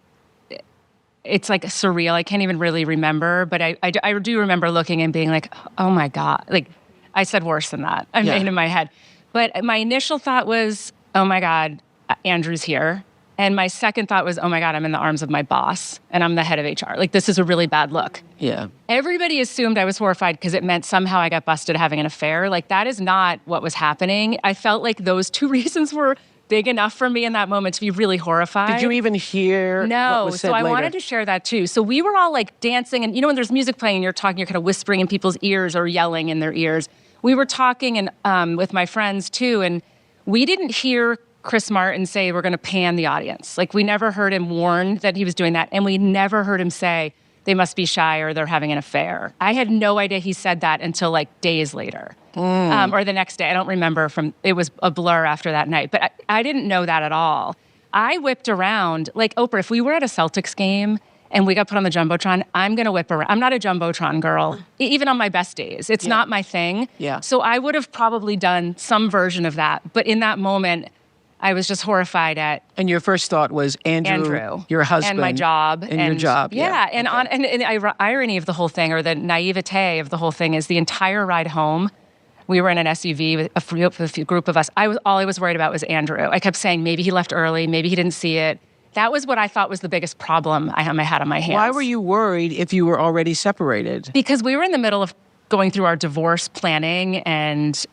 it's like surreal. I can't even really remember, but I do remember looking and being like, oh my God. Like, I said worse than that. I made in my head. But my initial thought was, oh my God, Andrew's here. And my second thought was, oh my God, I'm in the arms of my boss and I'm the head of HR. Like, this is a really bad look. Yeah. Everybody assumed I was horrified because it meant somehow I got busted having an affair. Like, that is not what was happening. I felt like those two reasons were big enough for me in that moment to be really horrified. Did you even hear No, what was said so I later? wanted to share that too. So we were all like dancing, and you know when there's music playing and you're talking, you're kind of whispering in people's ears or yelling in their ears. We were talking and with my friends too, and we didn't hear Chris Martin say we're going to pan the audience. Like, we never heard him warn that he was doing that, and we never heard him say they must be shy or they're having an affair. I had no idea he said that until like days later. Or the next day. I don't remember it was a blur after that night, but I didn't know that at all. I whipped around, like Oprah, if we were at a Celtics game and we got put on the Jumbotron, I'm going to whip around. I'm not a Jumbotron girl, even on my best days. It's not my thing. Yeah. So I would have probably done some version of that. But in that moment, I was just horrified at And your first thought was Andrew, your husband, and my job, and your job. Yeah, and the irony of the whole thing, or the naivete of the whole thing, is the entire ride home. We were in an SUV with a group of us. All I was worried about was Andrew. I kept saying maybe he left early, maybe he didn't see it. That was what I thought was the biggest problem I had on my hands. Why were you worried if you were already separated? Because we were in the middle of going through our divorce planning, and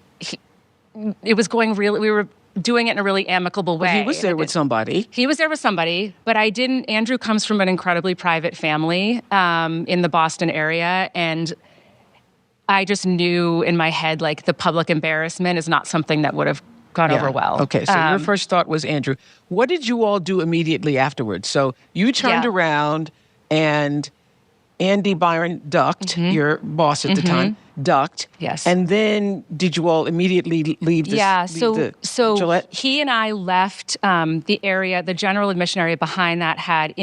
it was going really. We were doing it in a really amicable way. He was there with somebody. He was there with somebody, but I didn't. Andrew comes from an incredibly private family in the Boston area, and I just knew in my head, like, the public embarrassment is not something that would have gone over well. Okay, so your first thought was Andrew. What did you all do immediately afterwards? So you turned around and Andy Byron ducked, your boss at the time, ducked. Yes. And then did you all immediately leave the So Gillette? he and I left the area, the general admission area behind that had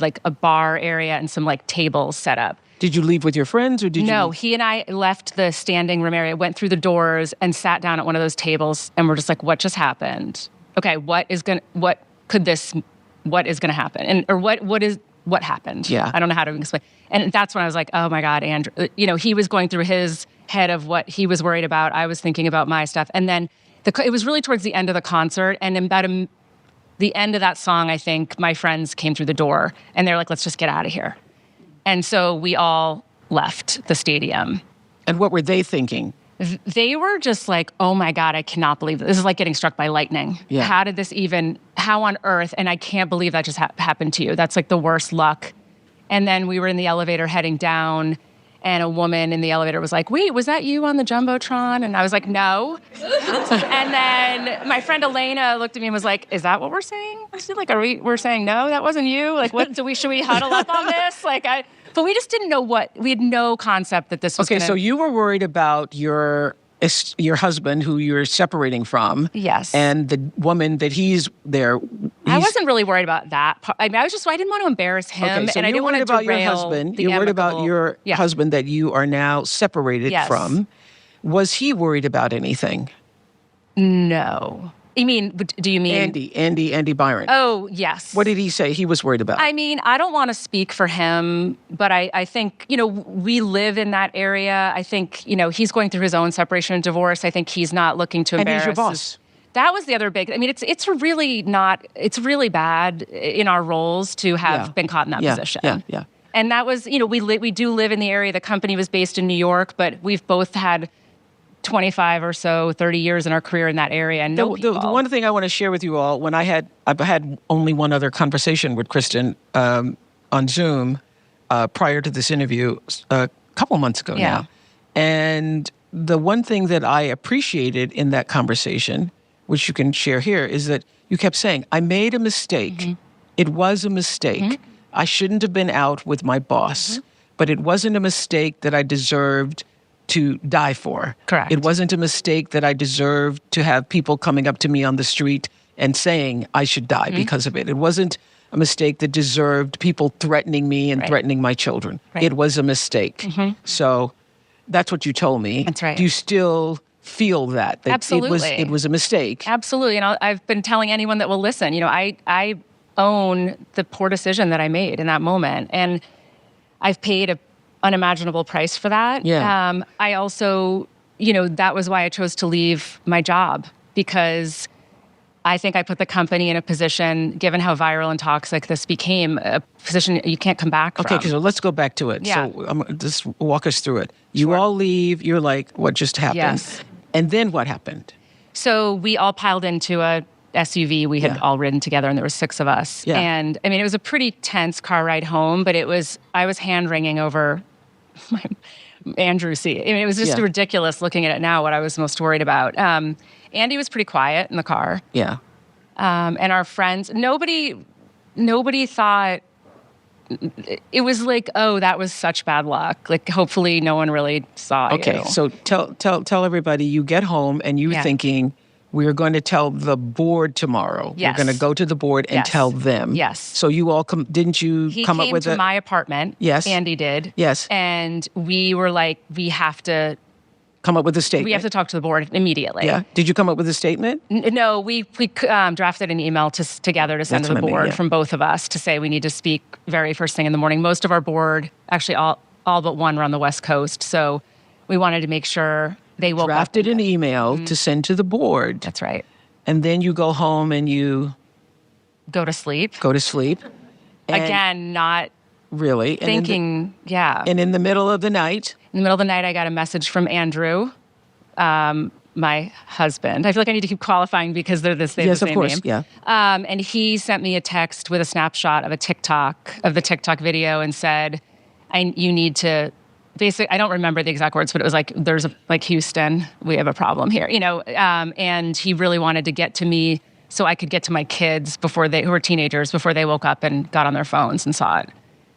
like a bar area and some like tables set up. Did you leave with your friends or did you? No, he and I left the standing room area, went through the doors and sat down at one of those tables, and we're just like, what just happened? Okay, what is going to happen? And what happened? Yeah. I don't know how to explain. And that's when I was like, oh my God, Andrew, he was going through his head of what he was worried about. I was thinking about my stuff. And then it was really towards the end of the concert, and about the end of that song, I think my friends came through the door and they're like, let's just get out of here. And so we all left the stadium. And what were they thinking? They were just like, oh my God, I cannot believe this. This is like getting struck by lightning. Yeah. How on earth? And I can't believe that just happened to you. That's like the worst luck. And then we were in the elevator heading down, and a woman in the elevator was like, wait, was that you on the Jumbotron? And I was like, no. And then my friend Elena looked at me and was like, is that what we're saying? I said, like, we're saying no, that wasn't you? Like, what, should we huddle up on this? But we just didn't know we had no concept that this was Okay, so you were worried about your husband who you're separating from. Yes. And the woman that he's there. I wasn't really worried about that. I mean, I didn't want to embarrass him. Okay, so and I didn't want to about your derail husband. the You're worried about amicable- your Yeah. husband that you are now separated Yes. from. Was he worried about anything? No. You mean, do you mean? Andy Byron. Oh, yes. What did he say he was worried about? I mean, I don't want to speak for him, but I think, we live in that area. I think, he's going through his own separation and divorce. I think he's not looking to embarrass. And he's your boss. That was the other big, I mean, it's really bad in our roles to have been caught in that position. Yeah. And that was, we do live in the area. The company was based in New York, but we've both had 25 or so, 30 years in our career in that area. And the one thing I want to share with you all, I've had only one other conversation with Kristen on Zoom prior to this interview a couple months ago now. And the one thing that I appreciated in that conversation, which you can share here, is that you kept saying, I made a mistake. Mm-hmm. It was a mistake. Mm-hmm. I shouldn't have been out with my boss, but it wasn't a mistake that I deserved to die for. Correct. It wasn't a mistake that I deserved to have people coming up to me on the street and saying I should die because of it. It wasn't a mistake that deserved people threatening me and threatening my children. Right. It was a mistake. Mm-hmm. So that's what you told me. That's right. Do you still feel that Absolutely. It was a mistake? Absolutely. And I've been telling anyone that will listen, I own the poor decision that I made in that moment. And I've paid an unimaginable price for that. Yeah. I also, that was why I chose to leave my job, because I think I put the company in a position, given how viral and toxic this became, a position you can't come back from. Okay, so let's go back to it. Yeah. So just walk us through it. You all leave. You're like, what just happened? Yes. And then what happened? So we all piled into a SUV. We had all ridden together, and there were 6 of us. Yeah. And I mean, it was a pretty tense car ride home, but I was hand-wringing over my Andrew seat. I mean, it was just ridiculous looking at it now, what I was most worried about. Andy was pretty quiet in the car. Yeah. And our friends, nobody thought, it was like, oh, that was such bad luck. Like, hopefully no one really saw you. Okay, so tell everybody, you get home and you're thinking, we're going to tell the board tomorrow. Yes. We're going to go to the board and tell them. Yes. So you all didn't you come up with He came to my apartment. Yes. Andy did. Yes. And we were like, we have to come up with a statement. We have to talk to the board immediately. Yeah. Did you come up with a statement? No, we drafted an email together to send to the board from both of us to say we need to speak very first thing in the morning. Most of our board, actually all but one, were on the West Coast. So we wanted to make sure they woke drafted up. an email to send to the board. That's right. And then you go home and you go to sleep. And again, not really thinking, And in the middle of the night? In the middle of the night, I got a message from Andrew, my husband. I feel like I need to keep qualifying because they're the same name. Yes, of course, yeah. And he sent me a text with a snapshot of the TikTok video, and said, you need to, basically, I don't remember the exact words, but it was like, Houston, we have a problem here, and he really wanted to get to me so I could get to my kids who were teenagers, before they woke up and got on their phones and saw it.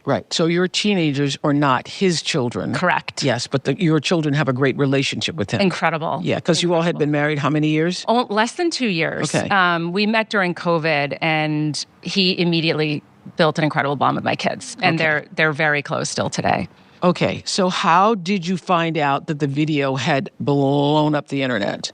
Right. So your teenagers are not his children. Correct. Yes, but your children have a great relationship with him. Incredible. Yeah, because you all had been married how many years? Oh, less than 2 years. Okay. We met during COVID, and he immediately built an incredible bond with my kids. And they're very close still today. Okay. So how did you find out that the video had blown up the internet?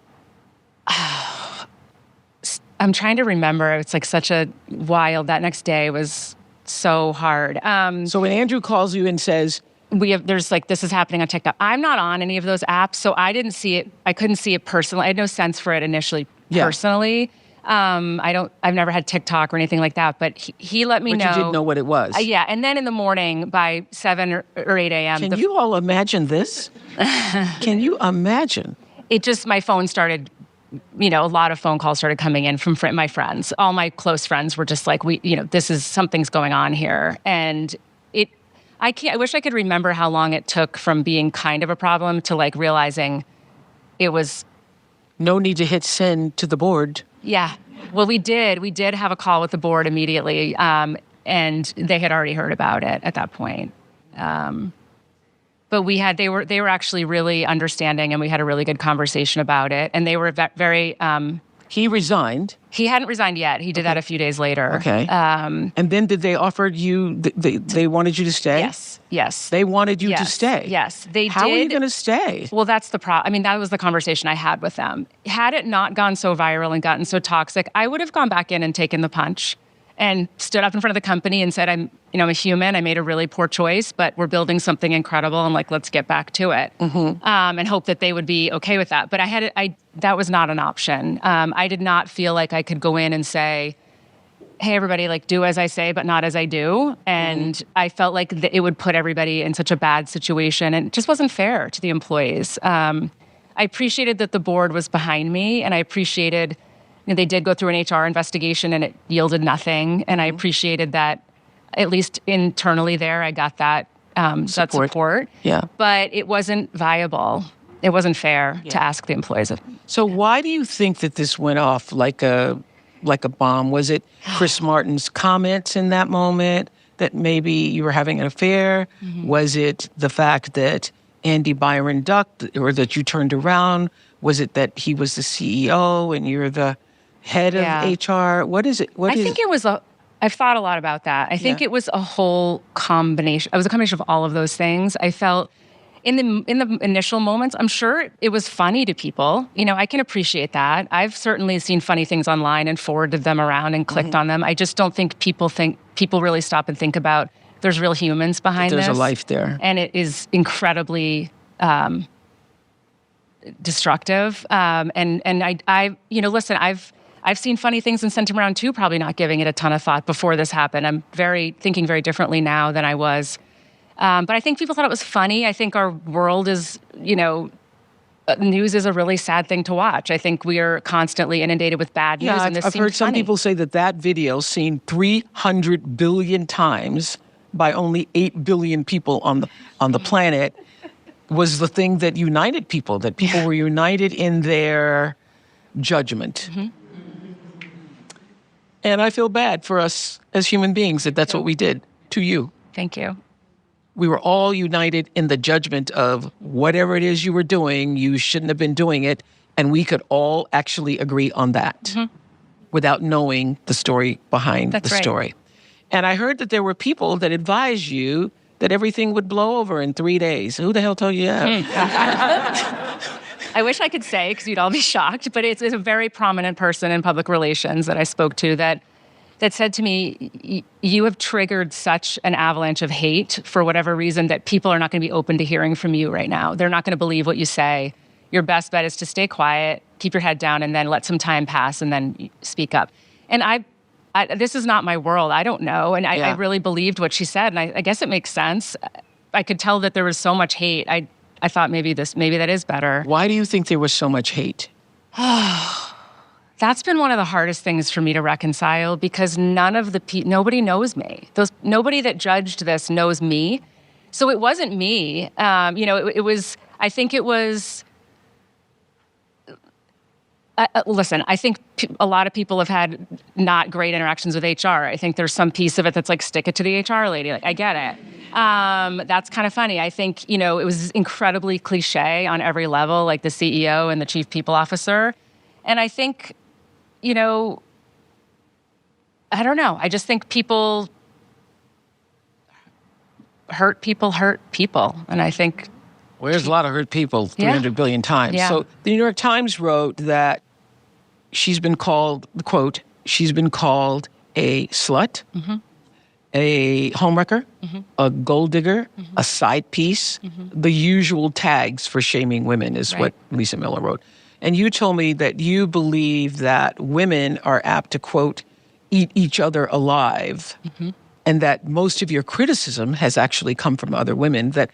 I'm trying to remember. It's like such a wild, that next day was so hard. So when Andrew calls you and says, this is happening on TikTok. I'm not on any of those apps, so I didn't see it. I couldn't see it personally. I had no sense for it initially personally. I've never had TikTok or anything like that, but he let me know. But you didn't know what it was. Yeah. And then in the morning by 7 or 8 a.m. Can you all imagine this? Can you imagine? It just, my phone started, a lot of phone calls started coming in from my friends. All my close friends were just like, something's going on here. And I wish I could remember how long it took from being kind of a problem to like realizing it was. No need to hit send to the board. Yeah. Well, we did have a call with the board immediately. And they had already heard about it at that point. But they were actually really understanding, and we had a really good conversation about it. And they were very He resigned. He hadn't resigned yet. He did that a few days later. Okay. And then did they offer you, they wanted you to stay? Yes. They wanted you to stay? Yes, they did. How are you going to stay? Well, that's the problem. I mean, that was the conversation I had with them. Had it not gone so viral and gotten so toxic, I would have gone back in and taken the punch and stood up in front of the company and said, I'm a human. I made a really poor choice, but we're building something incredible, and let's get back to it. And hope that they would be okay with that. But that was not an option. I did not feel like I could go in and say, hey, everybody, do as I say, but not as I do. And I felt like it would put everybody in such a bad situation, and it just wasn't fair to the employees. I appreciated that the board was behind me, and I appreciated they did go through an HR investigation and it yielded nothing. And I appreciated that, at least internally there, I got that support. Yeah. But it wasn't viable. It wasn't fair to ask the employees. So why do you think that this went off like a bomb? Was it Chris Martin's comments in that moment that maybe you were having an affair? Was it the fact that Andy Byron ducked, or that you turned around? Was it that he was the CEO and you're the head of HR? What is it? I think it was I've thought a lot about that. I think it was a whole combination. It was a combination of all of those things. I felt in the initial moments, I'm sure it was funny to people. I can appreciate that. I've certainly seen funny things online and forwarded them around and clicked on them. I just don't think people really stop and think about there's real humans behind this. There's a life there. And it is incredibly destructive. And I listen, I've seen funny things and sent them around too, probably not giving it a ton of thought before this happened. I'm thinking very differently now than I was. But I think people thought it was funny. I think our world is, news is a really sad thing to watch. I think we are constantly inundated with bad news. And I've heard some people say that video seen 300 billion times by only 8 billion people on the planet was the thing that united people, that people were united in their judgment. And I feel bad for us as human beings that's what we did to you. Thank you. We were all united in the judgment of whatever it is you were doing, you shouldn't have been doing it. And we could all actually agree on that without knowing the story behind the story. And I heard that there were people that advised you that everything would blow over in 3 days. Who the hell told you that? I wish I could say, because you'd all be shocked, but it's a very prominent person in public relations that I spoke to that said to me, you have triggered such an avalanche of hate for whatever reason that people are not going to be open to hearing from you right now. They're not going to believe what you say. Your best bet is to stay quiet, keep your head down, and then let some time pass and then speak up. And I this is not my world. I don't know. And I really believed what she said. And I guess it makes sense. I could tell that there was so much hate. I thought maybe that is better. Why do you think there was so much hate? That's been one of the hardest things for me to reconcile, because nobody knows me. Nobody that judged this knows me. So it wasn't me. It was, I think it was, listen, I think a lot of people have had not great interactions with HR. I think there's some piece of it that's stick it to the HR lady. I get it. That's kind of funny. I think, it was incredibly cliche on every level, like the CEO and the chief people officer. And I think, I don't know. I just think people hurt people. And I think... Well, there's a lot of hurt people 300 billion times. Yeah. So the New York Times wrote that she's been called, quote, she's been called a slut, a homewrecker, a gold digger, a side piece. The usual tags for shaming women is what Lisa Miller wrote. And you told me that you believe that women are apt to, quote, eat each other alive, and that most of your criticism has actually come from other women, that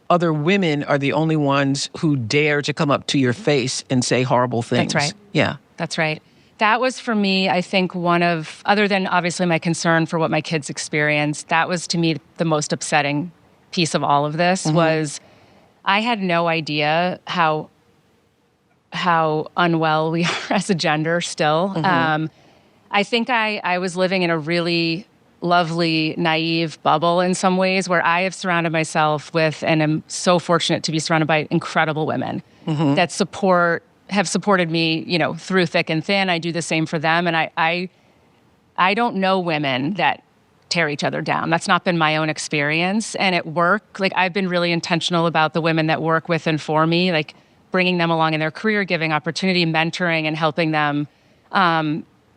other women are the only ones who dare to come up to your face and say horrible things. That's right. Yeah. That's right. That was, for me, I think other than obviously my concern for what my kids experienced, that was to me the most upsetting piece of all of this was I had no idea how unwell we are as a gender still. I think I was living in a really lovely, naive bubble in some ways where I have surrounded myself with, and am so fortunate to be surrounded by incredible women that support have supported me, through thick and thin. I do the same for them. And I don't know women that tear each other down. That's not been my own experience. And at work, like I've been really intentional about the women that work with and for me, like bringing them along in their career, giving opportunity, mentoring, and helping them.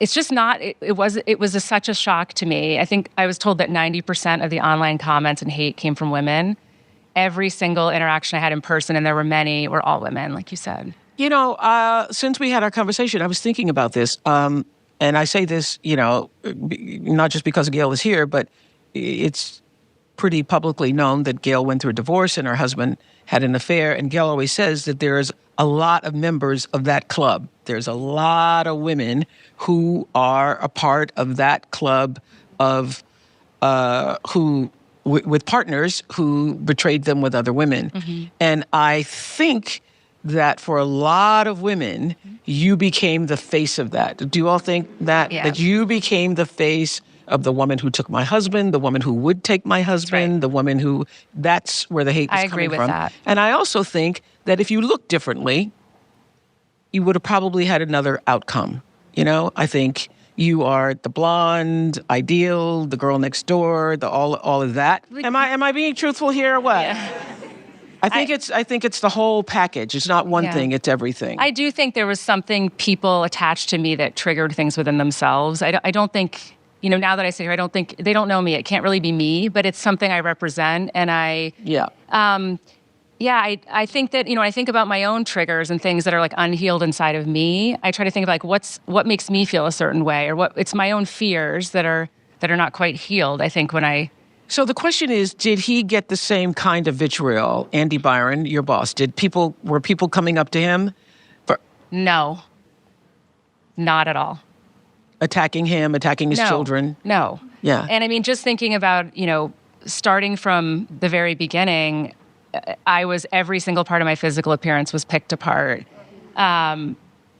It's just not, it was such a shock to me. I think I was told that 90% of the online comments and hate came from women. Every single interaction I had in person, and there were many, were all women, like you said. Since we had our conversation, I was thinking about this. And I say this, not just because Gail is here, but it's pretty publicly known that Gail went through a divorce and her husband had an affair. And Gail always says that there's a lot of members of that club. There's a lot of women who are a part of that club of with partners who betrayed them with other women. Mm-hmm. And I think that for a lot of women, you became the face of that. Do you all think that? Yeah. That you became the face of the woman who took my husband, the woman who would take my husband, the woman who, that's where the hate was coming from. I agree with that. And I also think that if you looked differently, you would have probably had another outcome. I think you are the blonde ideal, the girl next door, all of that. Am I being truthful here or what? Yeah. I think it's the whole package. It's not one thing, it's everything. I do think there was something people attached to me that triggered things within themselves. I don't think, now that I sit here, I don't think, they don't know me. It can't really be me, but it's something I represent. And I think that, I think about my own triggers and things that are like unhealed inside of me. I try to think of like what makes me feel a certain way, or it's my own fears that are not quite healed. I think So the question is, did he get the same kind of vitriol? Andy Byron, your boss, were people coming up to him? No, not at all. Attacking him, attacking his children? No. Yeah. And I mean, just thinking about, starting from the very beginning, every single part of my physical appearance was picked apart.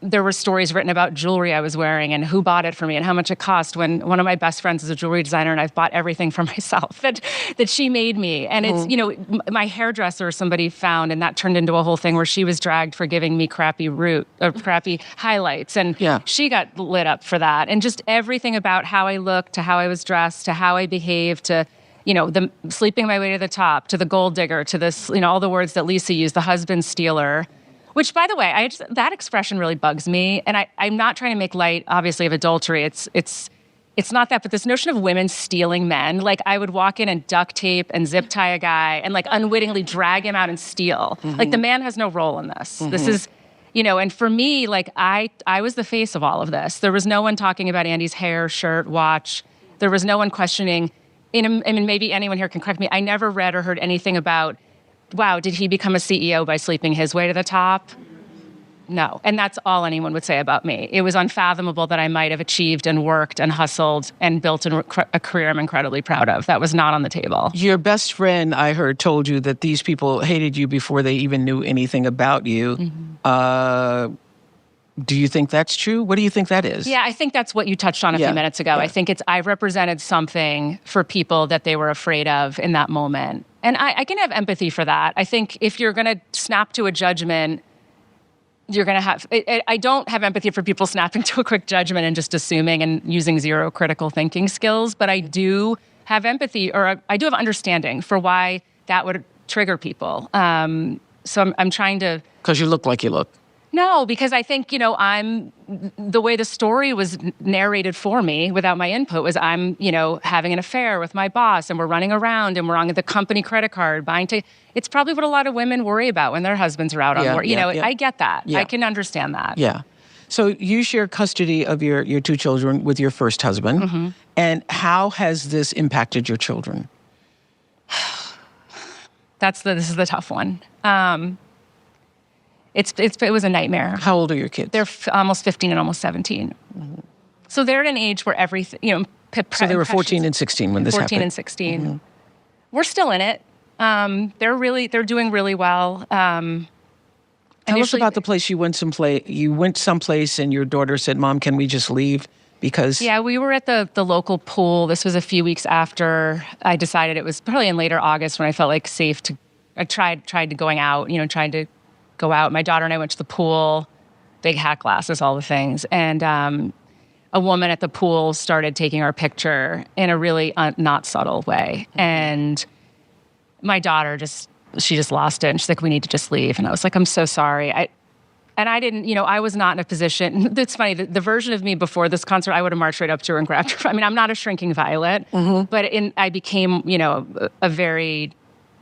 There were stories written about jewelry I was wearing and who bought it for me and how much it cost, when one of my best friends is a jewelry designer and I've bought everything for myself that she made me. And it's, my hairdresser somebody found, and that turned into a whole thing where she was dragged for giving me crappy highlights. And she got lit up for that. And just everything about how I looked, to how I was dressed, to how I behaved, to the sleeping my way to the top, to the gold digger, to this, all the words that Lisa used, the husband stealer, which, by the way, that expression really bugs me. And I'm not trying to make light, obviously, of adultery. It's not that, but this notion of women stealing men, like I would walk in and duct tape and zip tie a guy and like unwittingly drag him out and steal. Mm-hmm. Like the man has no role in this. Mm-hmm. This is, and for me, like I was the face of all of this. There was no one talking about Andy's hair, shirt, watch. There was no one questioning. I mean, maybe anyone here can correct me. I never read or heard anything about, wow, did he become a CEO by sleeping his way to the top? No. And that's all anyone would say about me. It was unfathomable that I might have achieved and worked and hustled and built a career I'm incredibly proud of. That was not on the table. Your best friend, I heard, told you that these people hated you before they even knew anything about you. Mm-hmm. Do you think that's true? What do you think that is? Yeah, I think that's what you touched on a few minutes ago. Yeah. I think I represented something for people that they were afraid of in that moment. And I can have empathy for that. I think if you're going to snap to a judgment, you're going to have... I don't have empathy for people snapping to a quick judgment and just assuming and using zero critical thinking skills, but I do have empathy, or I do have understanding for why that would trigger people. So I'm trying to... Because you look like you look. No, because I think, the way the story was narrated for me without my input was I'm, having an affair with my boss and we're running around and we're on the company credit card buying it's probably what a lot of women worry about when their husbands are out on work. I get that. Yeah. I can understand that. Yeah. So you share custody of your two children with your first husband. Mm-hmm. And how has this impacted your children? This is the tough one. It was a nightmare. How old are your kids? They're almost 15 and almost 17. Mm-hmm. So they're at an age where everything, so they were 14 and 16 when this happened. 14 and 16. Mm-hmm. We're still in it. They're doing really well. Tell us about the place you went someplace and your daughter said, "Mom, can we just leave?" Because... Yeah, we were at the local pool. This was a few weeks after I decided. It was probably in later August when I felt like safe to... I tried to going out, tried to go out. My daughter and I went to the pool. big hat glasses, all the things. And a woman at the pool started taking our picture in a really not subtle way. And my daughter she just lost it. And she's like, we need to just leave. And I was like, I'm so sorry. I didn't, I was not in a position. It's funny, the version of me before this concert, I would have marched right up to her and grabbed her. I mean, I'm not a shrinking violet, but I became,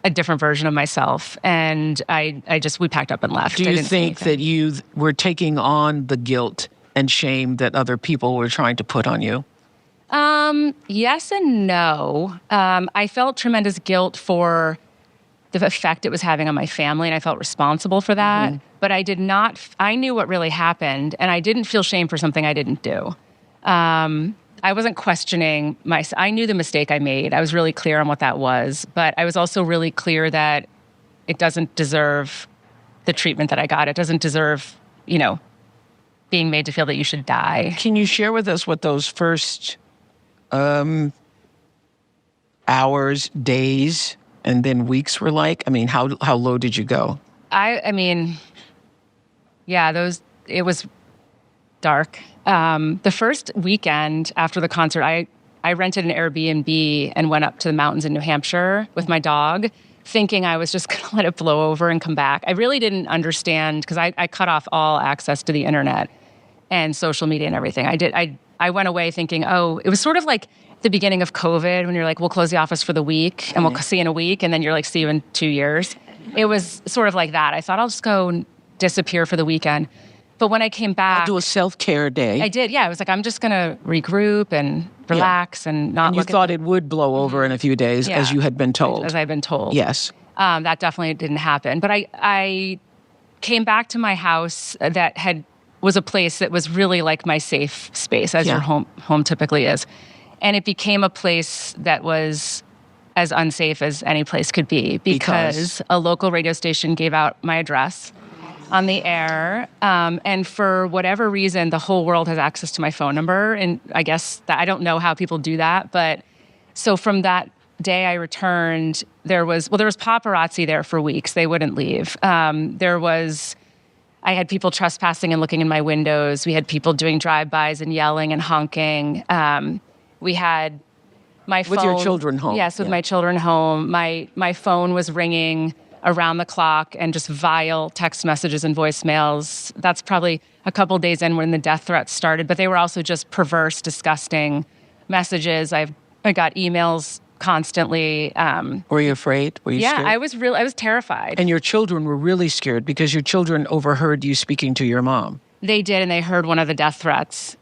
a different version of myself. And we packed up and left. Do you think that you were taking on the guilt and shame that other people were trying to put on you? Yes and no. I felt tremendous guilt for the effect it was having on my family, and I felt responsible for that. But I did not, I knew what really happened, and I didn't feel shame for something I didn't do. I wasn't questioning I knew the mistake I made. I was really clear on what that was, but I was also really clear that it doesn't deserve the treatment that I got. It doesn't deserve, being made to feel that you should die. Can you share with us what those first hours, days, and then weeks were like? I mean, how low did you go? It was dark. The first weekend after the concert, I rented an Airbnb and went up to the mountains in New Hampshire with my dog, thinking I was just going to let it blow over and come back. I really didn't understand, because I cut off all access to the internet and social media and everything. I went away thinking, it was sort of like the beginning of COVID, when you're like, we'll close the office for the week and we'll see you in a week, and then you're like, see you in 2 years. It was sort of like that. I thought I'll just go and disappear for the weekend. But when I came back, I'll do a self-care day. I did, yeah. I was like, I'm just going to regroup and relax and not. And you thought it would blow over in a few days, as you had been told. As I'd been told. Yes. That definitely didn't happen. But I came back to my house that was a place that was really like my safe space, as your home typically is. And it became a place that was as unsafe as any place could be, because a local radio station gave out my address on the air. And for whatever reason, the whole world has access to my phone number. And I guess I don't know how people do that. But so from that day I returned, there was paparazzi there for weeks. They wouldn't leave. I had people trespassing and looking in my windows. We had people doing drive-bys and yelling and honking. We had my phone. With your children home. Yes, with my children home. My phone was ringing around the clock, and just vile text messages and voicemails. That's probably a couple days in when the death threats started, but they were also just perverse, disgusting messages. I got emails constantly. Were you afraid? Were you scared? I was terrified. And your children were really scared because your children overheard you speaking to your mom. They did, and they heard one of the death threats.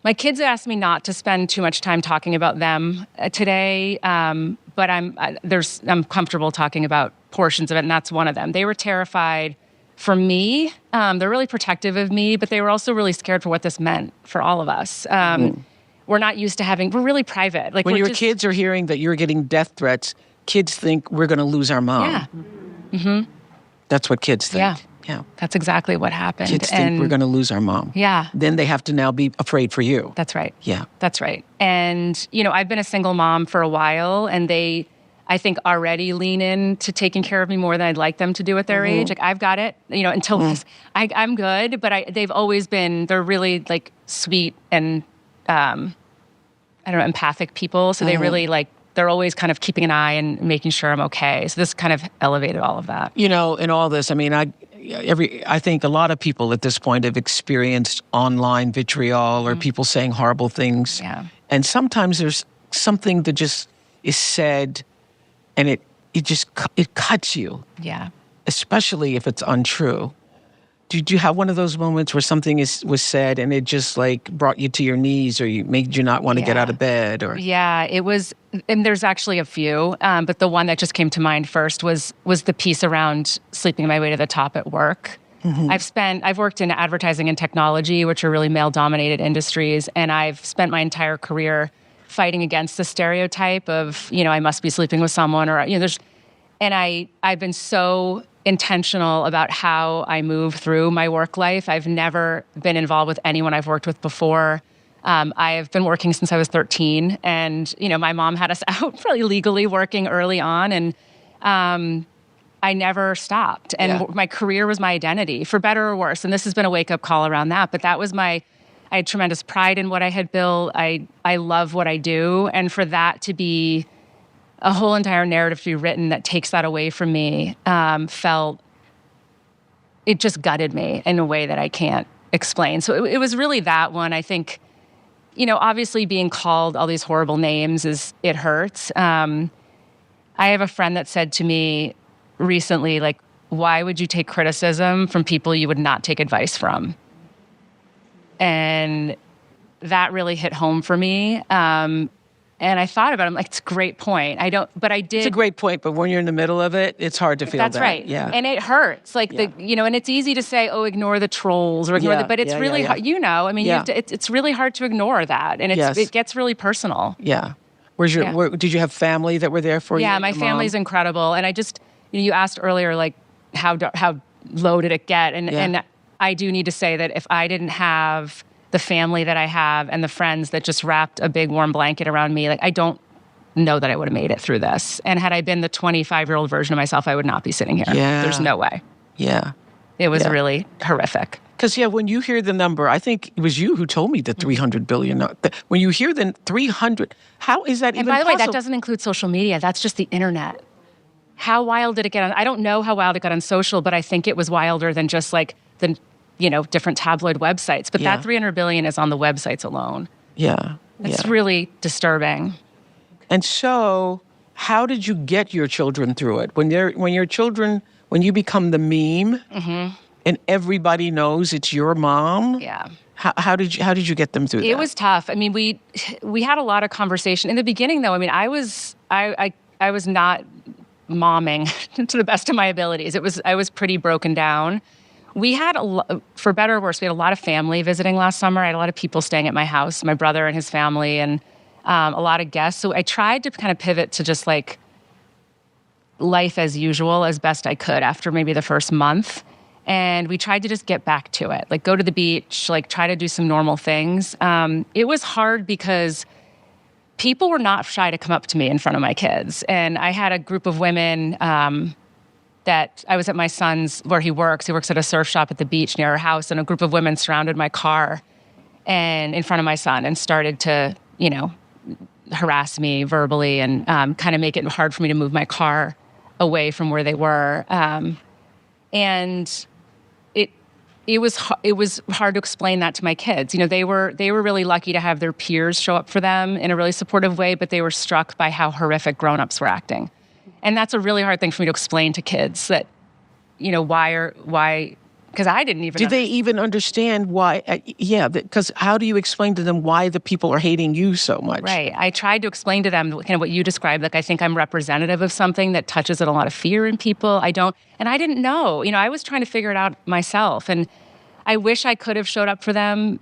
My kids asked me not to spend too much time talking about them today, but I'm comfortable talking about portions of it, and that's one of them. They were terrified for me. They're really protective of me, but they were also really scared for what this meant for all of us. We're not used to we're really private. Like, when your kids are hearing that you're getting death threats, kids think we're going to lose our mom. Yeah. Mm-hmm. That's what kids think. Yeah. That's exactly what happened. Kids think we're going to lose our mom. Yeah. Then they have to now be afraid for you. That's right. Yeah. That's right. And, I've been a single mom for a while, and they, I think, already lean in to taking care of me more than I'd like them to do at their age. Like, I've got it, until this, I'm good, but they've always been, they're really like sweet and, empathic people. So they really they're always kind of keeping an eye and making sure I'm okay. So this kind of elevated all of that. In all this, I mean, I think a lot of people at this point have experienced online vitriol or people saying horrible things. Yeah. And sometimes there's something that just is said and it cuts you. Yeah. Especially if it's untrue. Did you have one of those moments where something was said and it just brought you to your knees, or made you not want to get out of bed? Or yeah, it was, and there's actually a few, but the one that just came to mind first was the piece around sleeping my way to the top at work. Mm-hmm. I've worked in advertising and technology, which are really male-dominated industries, and I've spent my entire career fighting against the stereotype of, I must be sleeping with someone, or I've been so intentional about how I move through my work life. I've never been involved with anyone I've worked with before. I've been working since I was 13, and my mom had us out really legally working early on, and I I never stopped. And my career was my identity, for better or worse. And this has been a wake-up call around that. But that was I had tremendous pride in what I had built. I love what I do. And for that to be a whole entire narrative to be written that takes that away from me, it just gutted me in a way that I can't explain. So it was really that one. I think, obviously being called all these horrible names it hurts. I have a friend that said to me recently, like, why would you take criticism from people you would not take advice from? And that really hit home for me. And I thought about it. I'm like, it's a great point. But I did. It's a great point, but when you're in the middle of it, it's hard to feel that. That's right. Yeah. And it hurts. Like, and it's easy to say, oh, ignore the trolls or ignore but it's really hard. You have to, it's really hard to ignore that. And it gets really personal. Yeah. Did you have family that were there for you? Yeah, my family's incredible. And I just, you asked earlier, like, how low did it get? And I do need to say that if I didn't have the family that I have and the friends that just wrapped a big warm blanket around me, like, I don't know that I would have made it through this. And had I been the 25-year-old version of myself, I would not be sitting here. Yeah. There's no way. Yeah. It was really horrific. Because, when you hear the number, I think it was you who told me the $300 billion. When you hear the 300, how is that even possible? And by the way, that doesn't include social media. That's just the internet. How wild did it get on? I don't know how wild it got on social, but I think it was wilder than just like the different tabloid websites. But that $300 billion is on the websites alone. Yeah. It's really disturbing. And so, how did you get your children through it? When you become the meme, and everybody knows it's your mom. Yeah. How did you get them through that? It was tough. I mean, we had a lot of conversation in the beginning. Though, I mean, I was not momming to the best of my abilities. I was pretty broken down. We had, for better or worse, we had a lot of family visiting last summer. I had a lot of people staying at my house, my brother and his family, and a lot of guests. So I tried to kind of pivot to just like life as usual as best I could after maybe the first month. And we tried to just get back to it, like go to the beach, like try to do some normal things. It was hard because people were not shy to come up to me in front of my kids. And I had a group of women that I was at my son's, where he works. He works at a surf shop at the beach near our house. And a group of women surrounded my car and in front of my son and started to, harass me verbally and kind of make it hard for me to move my car away from where they were. And it was hard to explain that to my kids. They were really lucky to have their peers show up for them in a really supportive way, but they were struck by how horrific grown-ups were acting. And that's a really hard thing for me to explain to kids that, why, because I didn't even Did they even understand why? Because how do you explain to them why the people are hating you so much? Right. I tried to explain to them kind of what you described. Like, I think I'm representative of something that touches on a lot of fear in people. I didn't know. I was trying to figure it out myself. And I wish I could have showed up for them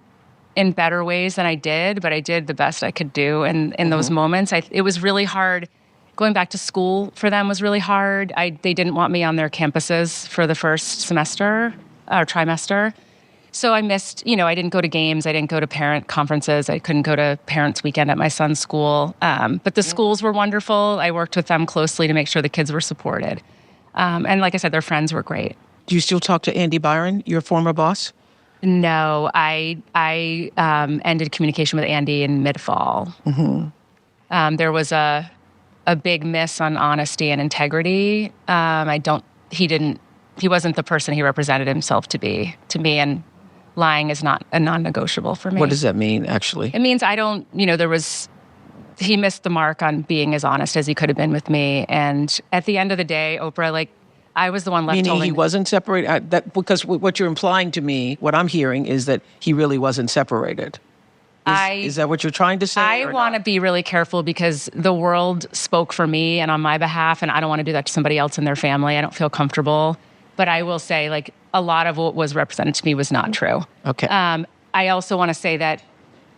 in better ways than I did, but I did the best I could do in those moments. It was really hard. Going back to school for them was really hard. They didn't want me on their campuses for the first semester or trimester. So I missed, I didn't go to games. I didn't go to parent conferences. I couldn't go to parents' weekend at my son's school. But the schools were wonderful. I worked with them closely to make sure the kids were supported. And like I said, their friends were great. Do you still talk to Andy Byron, your former boss? No, I ended communication with Andy in mid-fall. There was a big miss on honesty and integrity. He wasn't the person he represented himself to be to me, and lying is not a non-negotiable for me. What does that mean, actually? It means he missed the mark on being as honest as he could have been with me. And at the end of the day, Oprah, I was the one left Meaning holding. He wasn't separated? Because what you're implying to me, what I'm hearing is that he really wasn't separated. Is that what you're trying to say? I want to be really careful because the world spoke for me and on my behalf, and I don't want to do that to somebody else in their family. I don't feel comfortable. But I will say, a lot of what was represented to me was not true. Okay. I also want to say that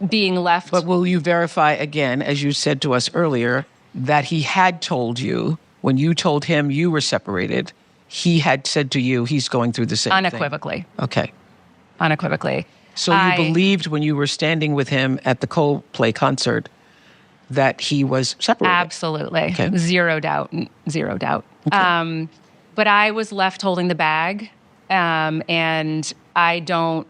being left... But will you verify again, as you said to us earlier, that he had told when you told him you were separated, he had said to you he's going through the same unequivocally. thing? Okay. Unequivocally. So you believed when you were standing with him at the Coldplay concert that he was separated? Absolutely. Okay. Zero doubt. Okay. But I was left holding the bag. And I don't,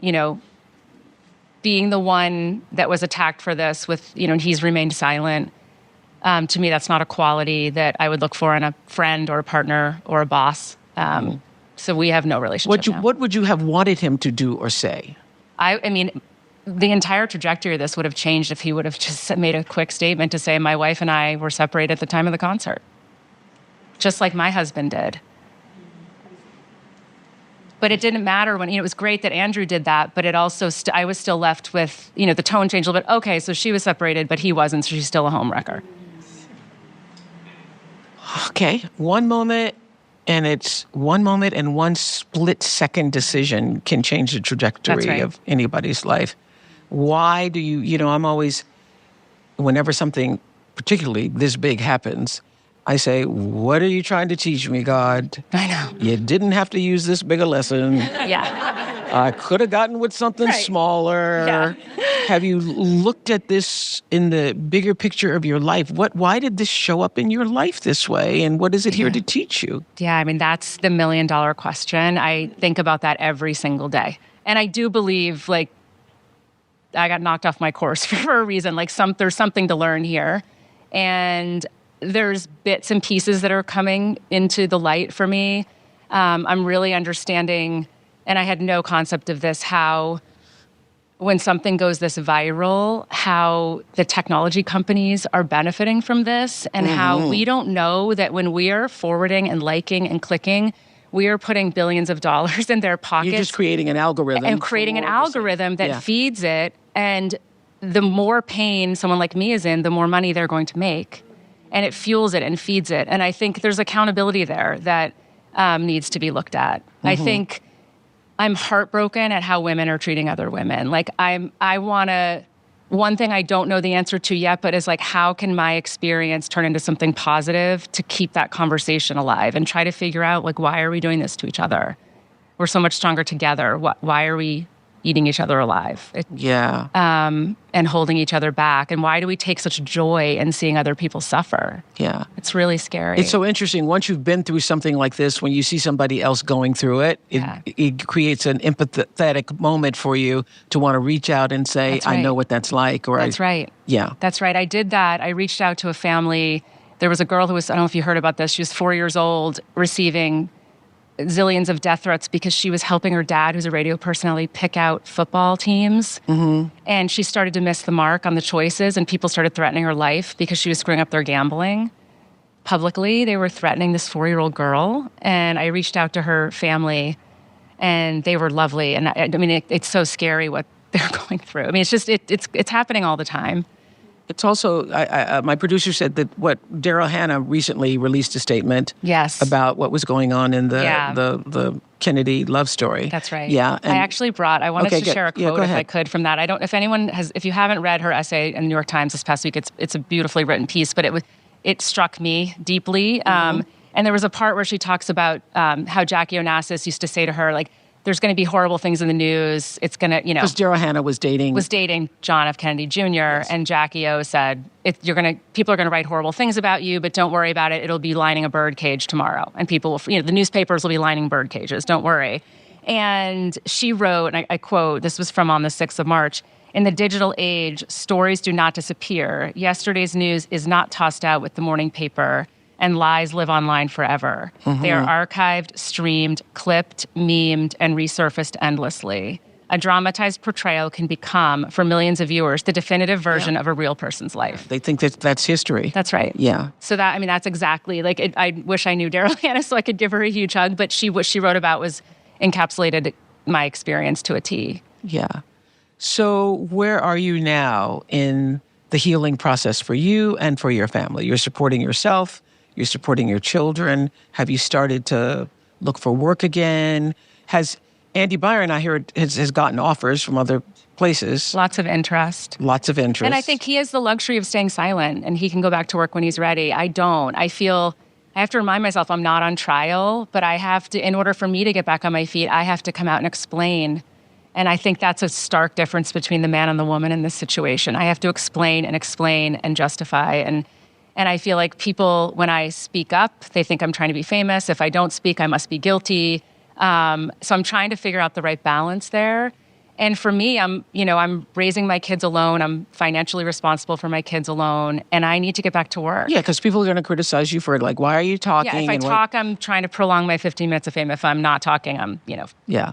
being the one that was attacked for this with, and he's remained silent. To me, that's not a quality that I would look for in a friend or a partner or a boss. So we have no relationship now. What would you have wanted him to do or say? I mean, the entire trajectory of this would have changed if he would have just made a quick statement to say, my wife and I were separated at the time of the concert. Just like my husband did. But it didn't matter when, it was great that Andrew did that, but it also, I was still left with, the tone changed a little bit. Okay, so she was separated, but he wasn't, so she's still a homewrecker. Okay, one moment and one split-second decision can change the trajectory of anybody's life. Why do you, I'm always, whenever something particularly this big happens, I say, what are you trying to teach me, God? I know. You didn't have to use this big a lesson. Yeah. I could have gotten with something smaller. Yeah. Have you looked at this in the bigger picture of your life? Why did this show up in your life this way? And what is it here to teach you? Yeah, I mean, that's the $1 million question. I think about that every single day. And I do believe, I got knocked off my course for a reason. There's something to learn here. And there's bits and pieces that are coming into the light for me. I'm really understanding, and I had no concept of this, how when something goes this viral, how the technology companies are benefiting from this, and how we don't know that when we are forwarding and liking and clicking, we are putting billions of dollars in their pockets. You're just creating an algorithm. And creating an algorithm that feeds it. And the more pain someone like me is in, the more money they're going to make. And it fuels it and feeds it. And I think there's accountability there that needs to be looked at. I think I'm heartbroken at how women are treating other women. One thing I don't know the answer to yet, but is how can my experience turn into something positive to keep that conversation alive and try to figure out, why are we doing this to each other? We're so much stronger together. Why are we eating each other alive? And holding each other back. And why do we take such joy in seeing other people suffer? Yeah. It's really scary. It's so interesting. Once you've been through something like this, when you see somebody else going through it, it creates an empathetic moment for you to want to reach out and say, I know what that's like. That's right. Yeah. That's right. I did that. I reached out to a family. There was a girl who was, I don't know if you heard about this, she was 4 years old, receiving zillions of death threats because she was helping her dad, who's a radio personality, pick out football teams. And she started to miss the mark on the choices, and people started threatening her life because she was screwing up their gambling. Publicly, they were threatening this 4-year-old girl. And I reached out to her family, and they were lovely. And it's so scary what they're going through. I mean, it's just, it's happening all the time. It's also, my producer said that Daryl Hannah recently released a statement about what was going on in the Kennedy love story. That's right. Yeah. And I wanted to share a quote if I could from that. If you haven't read her essay in the New York Times this past week, it's a beautifully written piece, but it struck me deeply. And there was a part where she talks about how Jackie Onassis used to say to her, there's going to be horrible things in the news. It's going to, Because Daryl Hannah was dating John F. Kennedy Jr. And Jackie O said, people are going to write horrible things about you, but don't worry about it. It'll be lining a bird cage tomorrow. And people will, the newspapers will be lining bird cages. Don't worry. And she wrote, and I quote, this was from on the 6th of March, "In the digital age, stories do not disappear. Yesterday's news is not tossed out with the morning paper, and lies live online forever. They are archived, streamed, clipped, memed, and resurfaced endlessly. A dramatized portrayal can become, for millions of viewers, the definitive version of a real person's life." They think that's history. That's right. Yeah. So that's exactly, I wish I knew Daryl Hannah so I could give her a huge hug, but what she wrote about was encapsulated my experience to a T. Yeah. So where are you now in the healing process for you and for your family? You're supporting yourself. You're supporting your children. Have you started to look for work again? Has Andy Byron, I hear, has gotten offers from other places? Lots of interest. And I think he has the luxury of staying silent, and he can go back to work when he's ready. I don't. I have to remind myself I'm not on trial, but I have to, in order for me to get back on my feet, I have to come out and explain. And I think that's a stark difference between the man and the woman in this situation. I have to explain and justify. And I feel like people, when I speak up, they think I'm trying to be famous. If I don't speak, I must be guilty. So I'm trying to figure out the right balance there. And for me, I'm raising my kids alone. I'm financially responsible for my kids alone, and I need to get back to work. Yeah, because people are going to criticize you for it. Like, why are you talking? Yeah, if I talk, I'm trying to prolong my 15 minutes of fame. If I'm not talking, Yeah.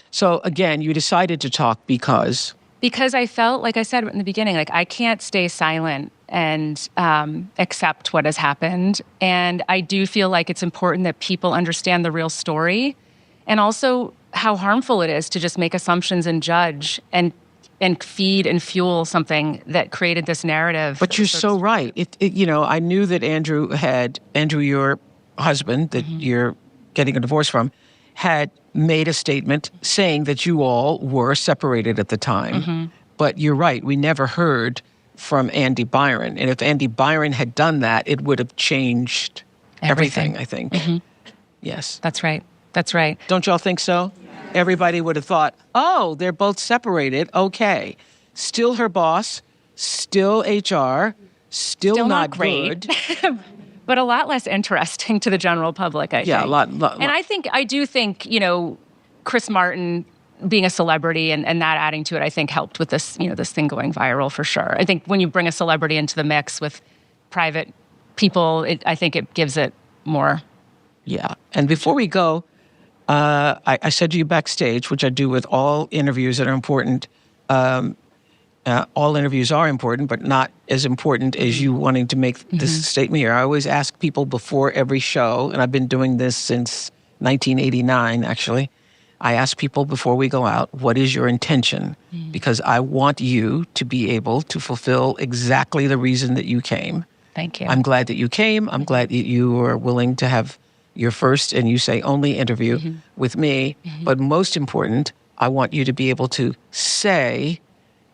So again, you decided to talk because I felt, like I said in the beginning, like I can't stay silent and accept what has happened. And I do feel like it's important that people understand the real story, and also how harmful it is to just make assumptions and judge and feed and fuel something that created this narrative. But you're so right. I knew that Andrew, your husband, that you're getting a divorce from, had made a statement saying that you all were separated at the time. Mm-hmm. But you're right. We never heard from Andy Byron. And if Andy Byron had done that, it would have changed everything I think. Mm-hmm. Yes. That's right. That's right. Don't y'all think so? Everybody would have thought, oh, they're both separated. Okay. Still her boss, still HR, still not great. Good. But a lot less interesting to the general public, I think. Yeah, a lot. And I do think, Chris Martin being a celebrity and that adding to it, I think helped with this, this thing going viral for sure. I think when you bring a celebrity into the mix with private people, I think it gives it more. Yeah. And before we go, I said to you backstage, which I do with all interviews that are important. All interviews are important, but not as important as you wanting to make this statement here. I always ask people before every show, and I've been doing this since 1989, actually. I ask people before we go out, what is your intention? Because I want you to be able to fulfill exactly the reason that you came. Thank you. I'm glad that you came. I'm glad that you were willing to have your first, and you say only, interview with me. But most important, I want you to be able to say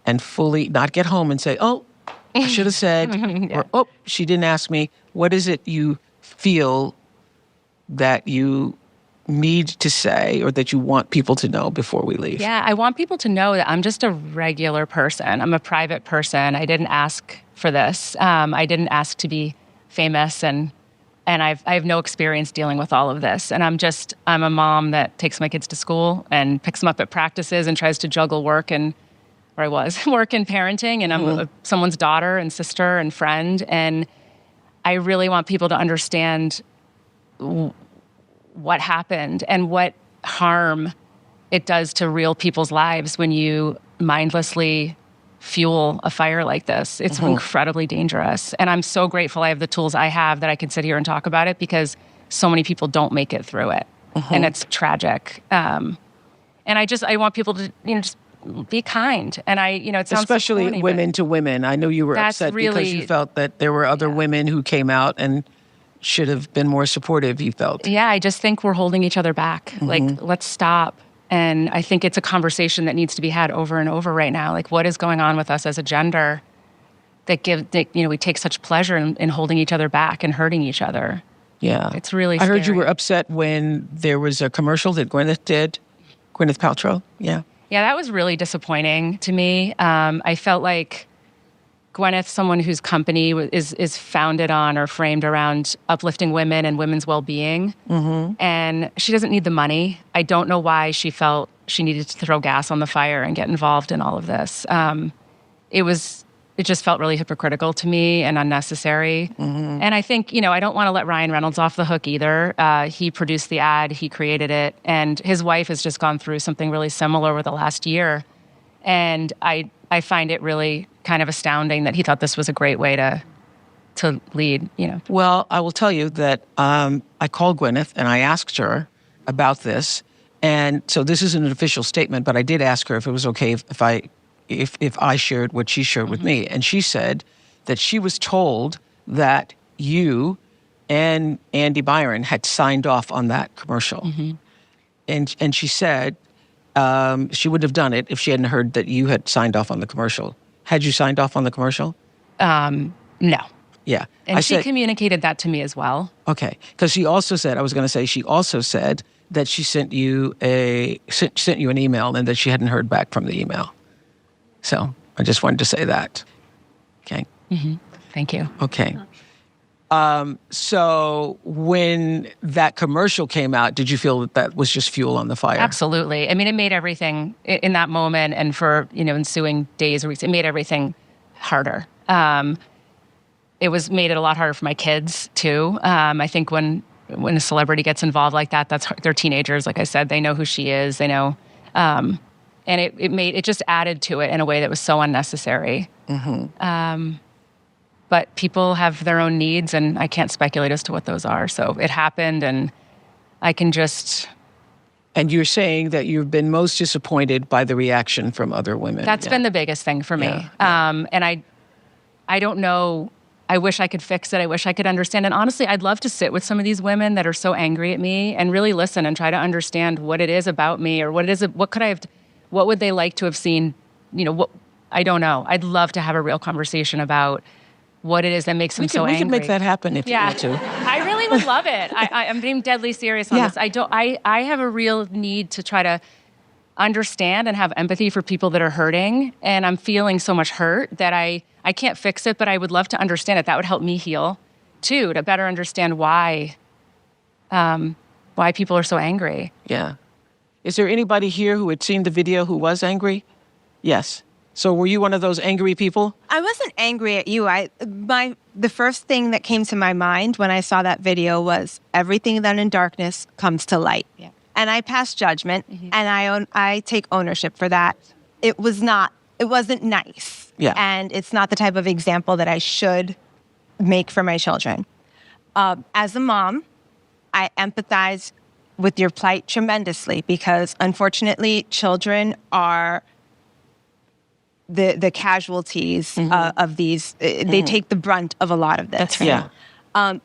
and fully not get home and say, oh, I should have said, or, oh, she didn't ask me. What is it you feel that you need to say or that you want people to know before we leave? Yeah, I want people to know that I'm just a regular person. I'm a private person. I didn't ask for this. I didn't ask to be famous, and I have no experience dealing with all of this. And I'm a mom that takes my kids to school and picks them up at practices and tries to juggle work and parenting. And I'm someone's daughter and sister and friend. And I really want people to understand what happened and what harm it does to real people's lives when you mindlessly fuel a fire like this. It's incredibly dangerous. And I'm so grateful I have the tools I have that I can sit here and talk about it, because so many people don't make it through it. And it's tragic. And I want people to, just be kind. And it sounds especially corny, women to women. I know you were upset because you felt that there were other women who came out and should have been more supportive, you felt. Yeah, I just think we're holding each other back. Like, let's stop. And I think it's a conversation that needs to be had over and over right now. Like, what is going on with us as a gender that we take such pleasure in holding each other back and hurting each other? Yeah. It's really scary. I heard you scary. were upset when there was a commercial that Gwyneth did. Gwyneth Paltrow, yeah. Yeah, that was really disappointing to me. I felt like Gwyneth, someone whose company is founded on or framed around uplifting women and women's well-being, and she doesn't need the money. I don't know why she felt she needed to throw gas on the fire and get involved in all of this. It just felt really hypocritical to me and unnecessary. And I think, I don't want to let Ryan Reynolds off the hook either. He produced the ad, he created it, and his wife has just gone through something really similar over the last year. And I find it really kind of astounding that he thought this was a great way to lead, Well, I will tell you that I called Gwyneth and I asked her about this. And so this isn't an official statement, but I did ask her if it was okay if I shared what she shared with me. And she said that she was told that you and Andy Byron had signed off on that commercial. And she said she wouldn't have done it if she hadn't heard that you had signed off on the commercial. Had you signed off on the commercial? No. Yeah. And she communicated that to me as well. Okay. Because she also said that she sent you an email and that she hadn't heard back from the email. So I just wanted to say that. Okay. Thank you. Okay. So when that commercial came out, did you feel that that was just fuel on the fire? Absolutely. I mean, it made everything in that moment and for, ensuing days or weeks, it made everything harder. It made it a lot harder for my kids too. I think when a celebrity gets involved like that, they're teenagers. Like I said, they know who she is. They know, and it just added to it in a way that was so unnecessary. But people have their own needs, and I can't speculate as to what those are. So it happened, and I can just... And you're saying that you've been most disappointed by the reaction from other women. That's been the biggest thing for me. And I don't know. I wish I could fix it. I wish I could understand. And honestly, I'd love to sit with some of these women that are so angry at me and really listen and try to understand what it is about me, or what would they like to have seen? I don't know. I'd love to have a real conversation about what it is that makes them so angry. We could make that happen if you want to. I really would love it. I'm being deadly serious on this. I have a real need to try to understand and have empathy for people that are hurting. And I'm feeling so much hurt that I can't fix it, but I would love to understand it. That would help me heal too, to better understand why people are so angry. Yeah. Is there anybody here who had seen the video who was angry? Yes. So were you one of those angry people? I wasn't angry at you. The first thing that came to my mind when I saw that video was everything done in darkness comes to light. Yeah. And I pass judgment, and I take ownership for that. It wasn't nice. Yeah. And it's not the type of example that I should make for my children. As a mom, I empathize with your plight tremendously, because unfortunately children are the casualties of these. They take the brunt of a lot of this. That's right. Yeah.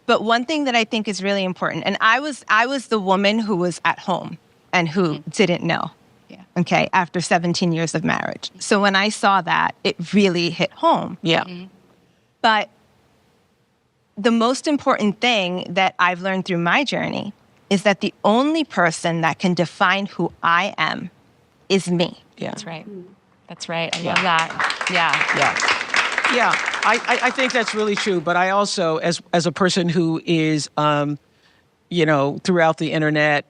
But one thing that I think is really important, and I was the woman who was at home and who didn't know. Yeah. Okay, after 17 years of marriage. So when I saw that, it really hit home. Yeah. But the most important thing that I've learned through my journey is that the only person that can define who I am is me. Yeah. That's right. That's right. I love that. Yeah. Yeah, I think that's really true. But I also, as a person who is, throughout the internet,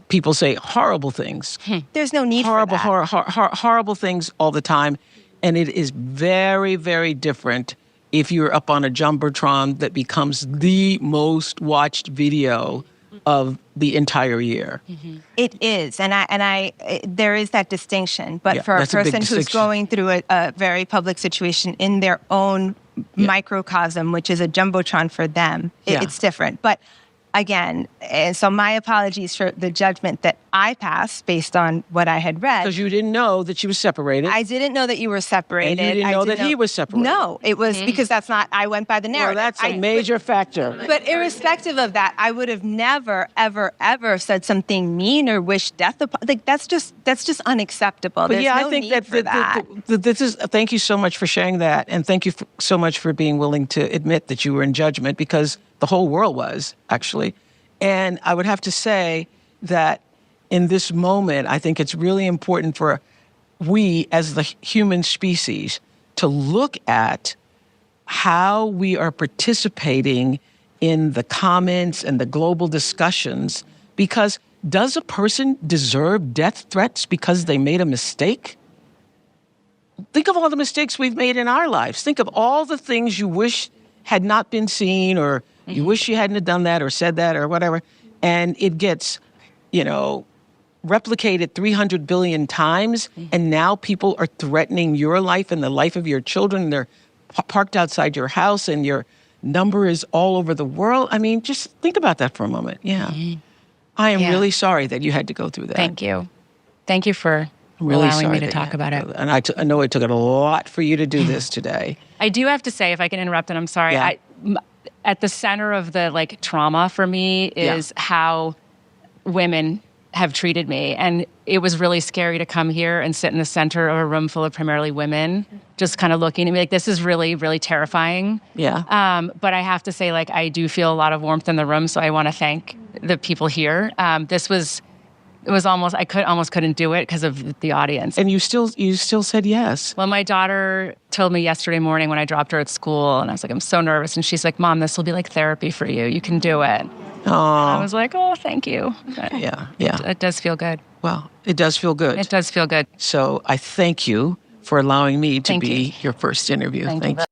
people say horrible things. There's no need horrible, for that. horrible things all the time. And it is very, very different if you're up on a Jumbotron that becomes the most watched video of the entire year. It is, and there is that distinction. But for a person who's going through a very public situation in their own microcosm, which is a Jumbotron for them, it's different. But again, and so my apologies for the judgment that I passed based on what I had read. Because you didn't know that you were separated. I didn't know that you were separated. And you didn't know that he was separated. No, it was because I went by the narrative. Well, that's a major factor. But irrespective of that, I would have never, ever, ever said something mean or wished death upon. Like that's just unacceptable. But There's no I think need for that. This is. Thank you so much for sharing that, and thank you so much for being willing to admit that you were in judgment, because the whole world was actually. And I would have to say that in this moment, I think it's really important for we as the human species to look at how we are participating in the comments and the global discussions, because does a person deserve death threats because they made a mistake? Think of all the mistakes we've made in our lives. Think of all the things you wish had not been seen, or you wish you hadn't have done that or said that or whatever. And it gets, replicated 300 billion times. And now people are threatening your life and the life of your children. They're parked outside your house and your number is all over the world. I mean, just think about that for a moment. Yeah. I am really sorry that you had to go through that. Thank you. Thank you for allowing me to talk about it. And I know it took a lot for you to do this today. I do have to say, if I can interrupt, and I'm sorry, at the center of the trauma for me is how women have treated me. And it was really scary to come here and sit in the center of a room full of primarily women, just kind of looking at me like, this is really, really terrifying. Yeah. But I have to say, I do feel a lot of warmth in the room. So I want to thank the people here. This was it was almost couldn't do it because of the audience. And you still said yes. Well, my daughter told me yesterday morning when I dropped her at school, and I was like, I'm so nervous. And she's like, Mom, this will be like therapy for you. You can do it. Oh. I was like, oh, thank you. But yeah. It does feel good. Well, it does feel good. It does feel good. So I thank you for allowing me to be your first interview. Thank you.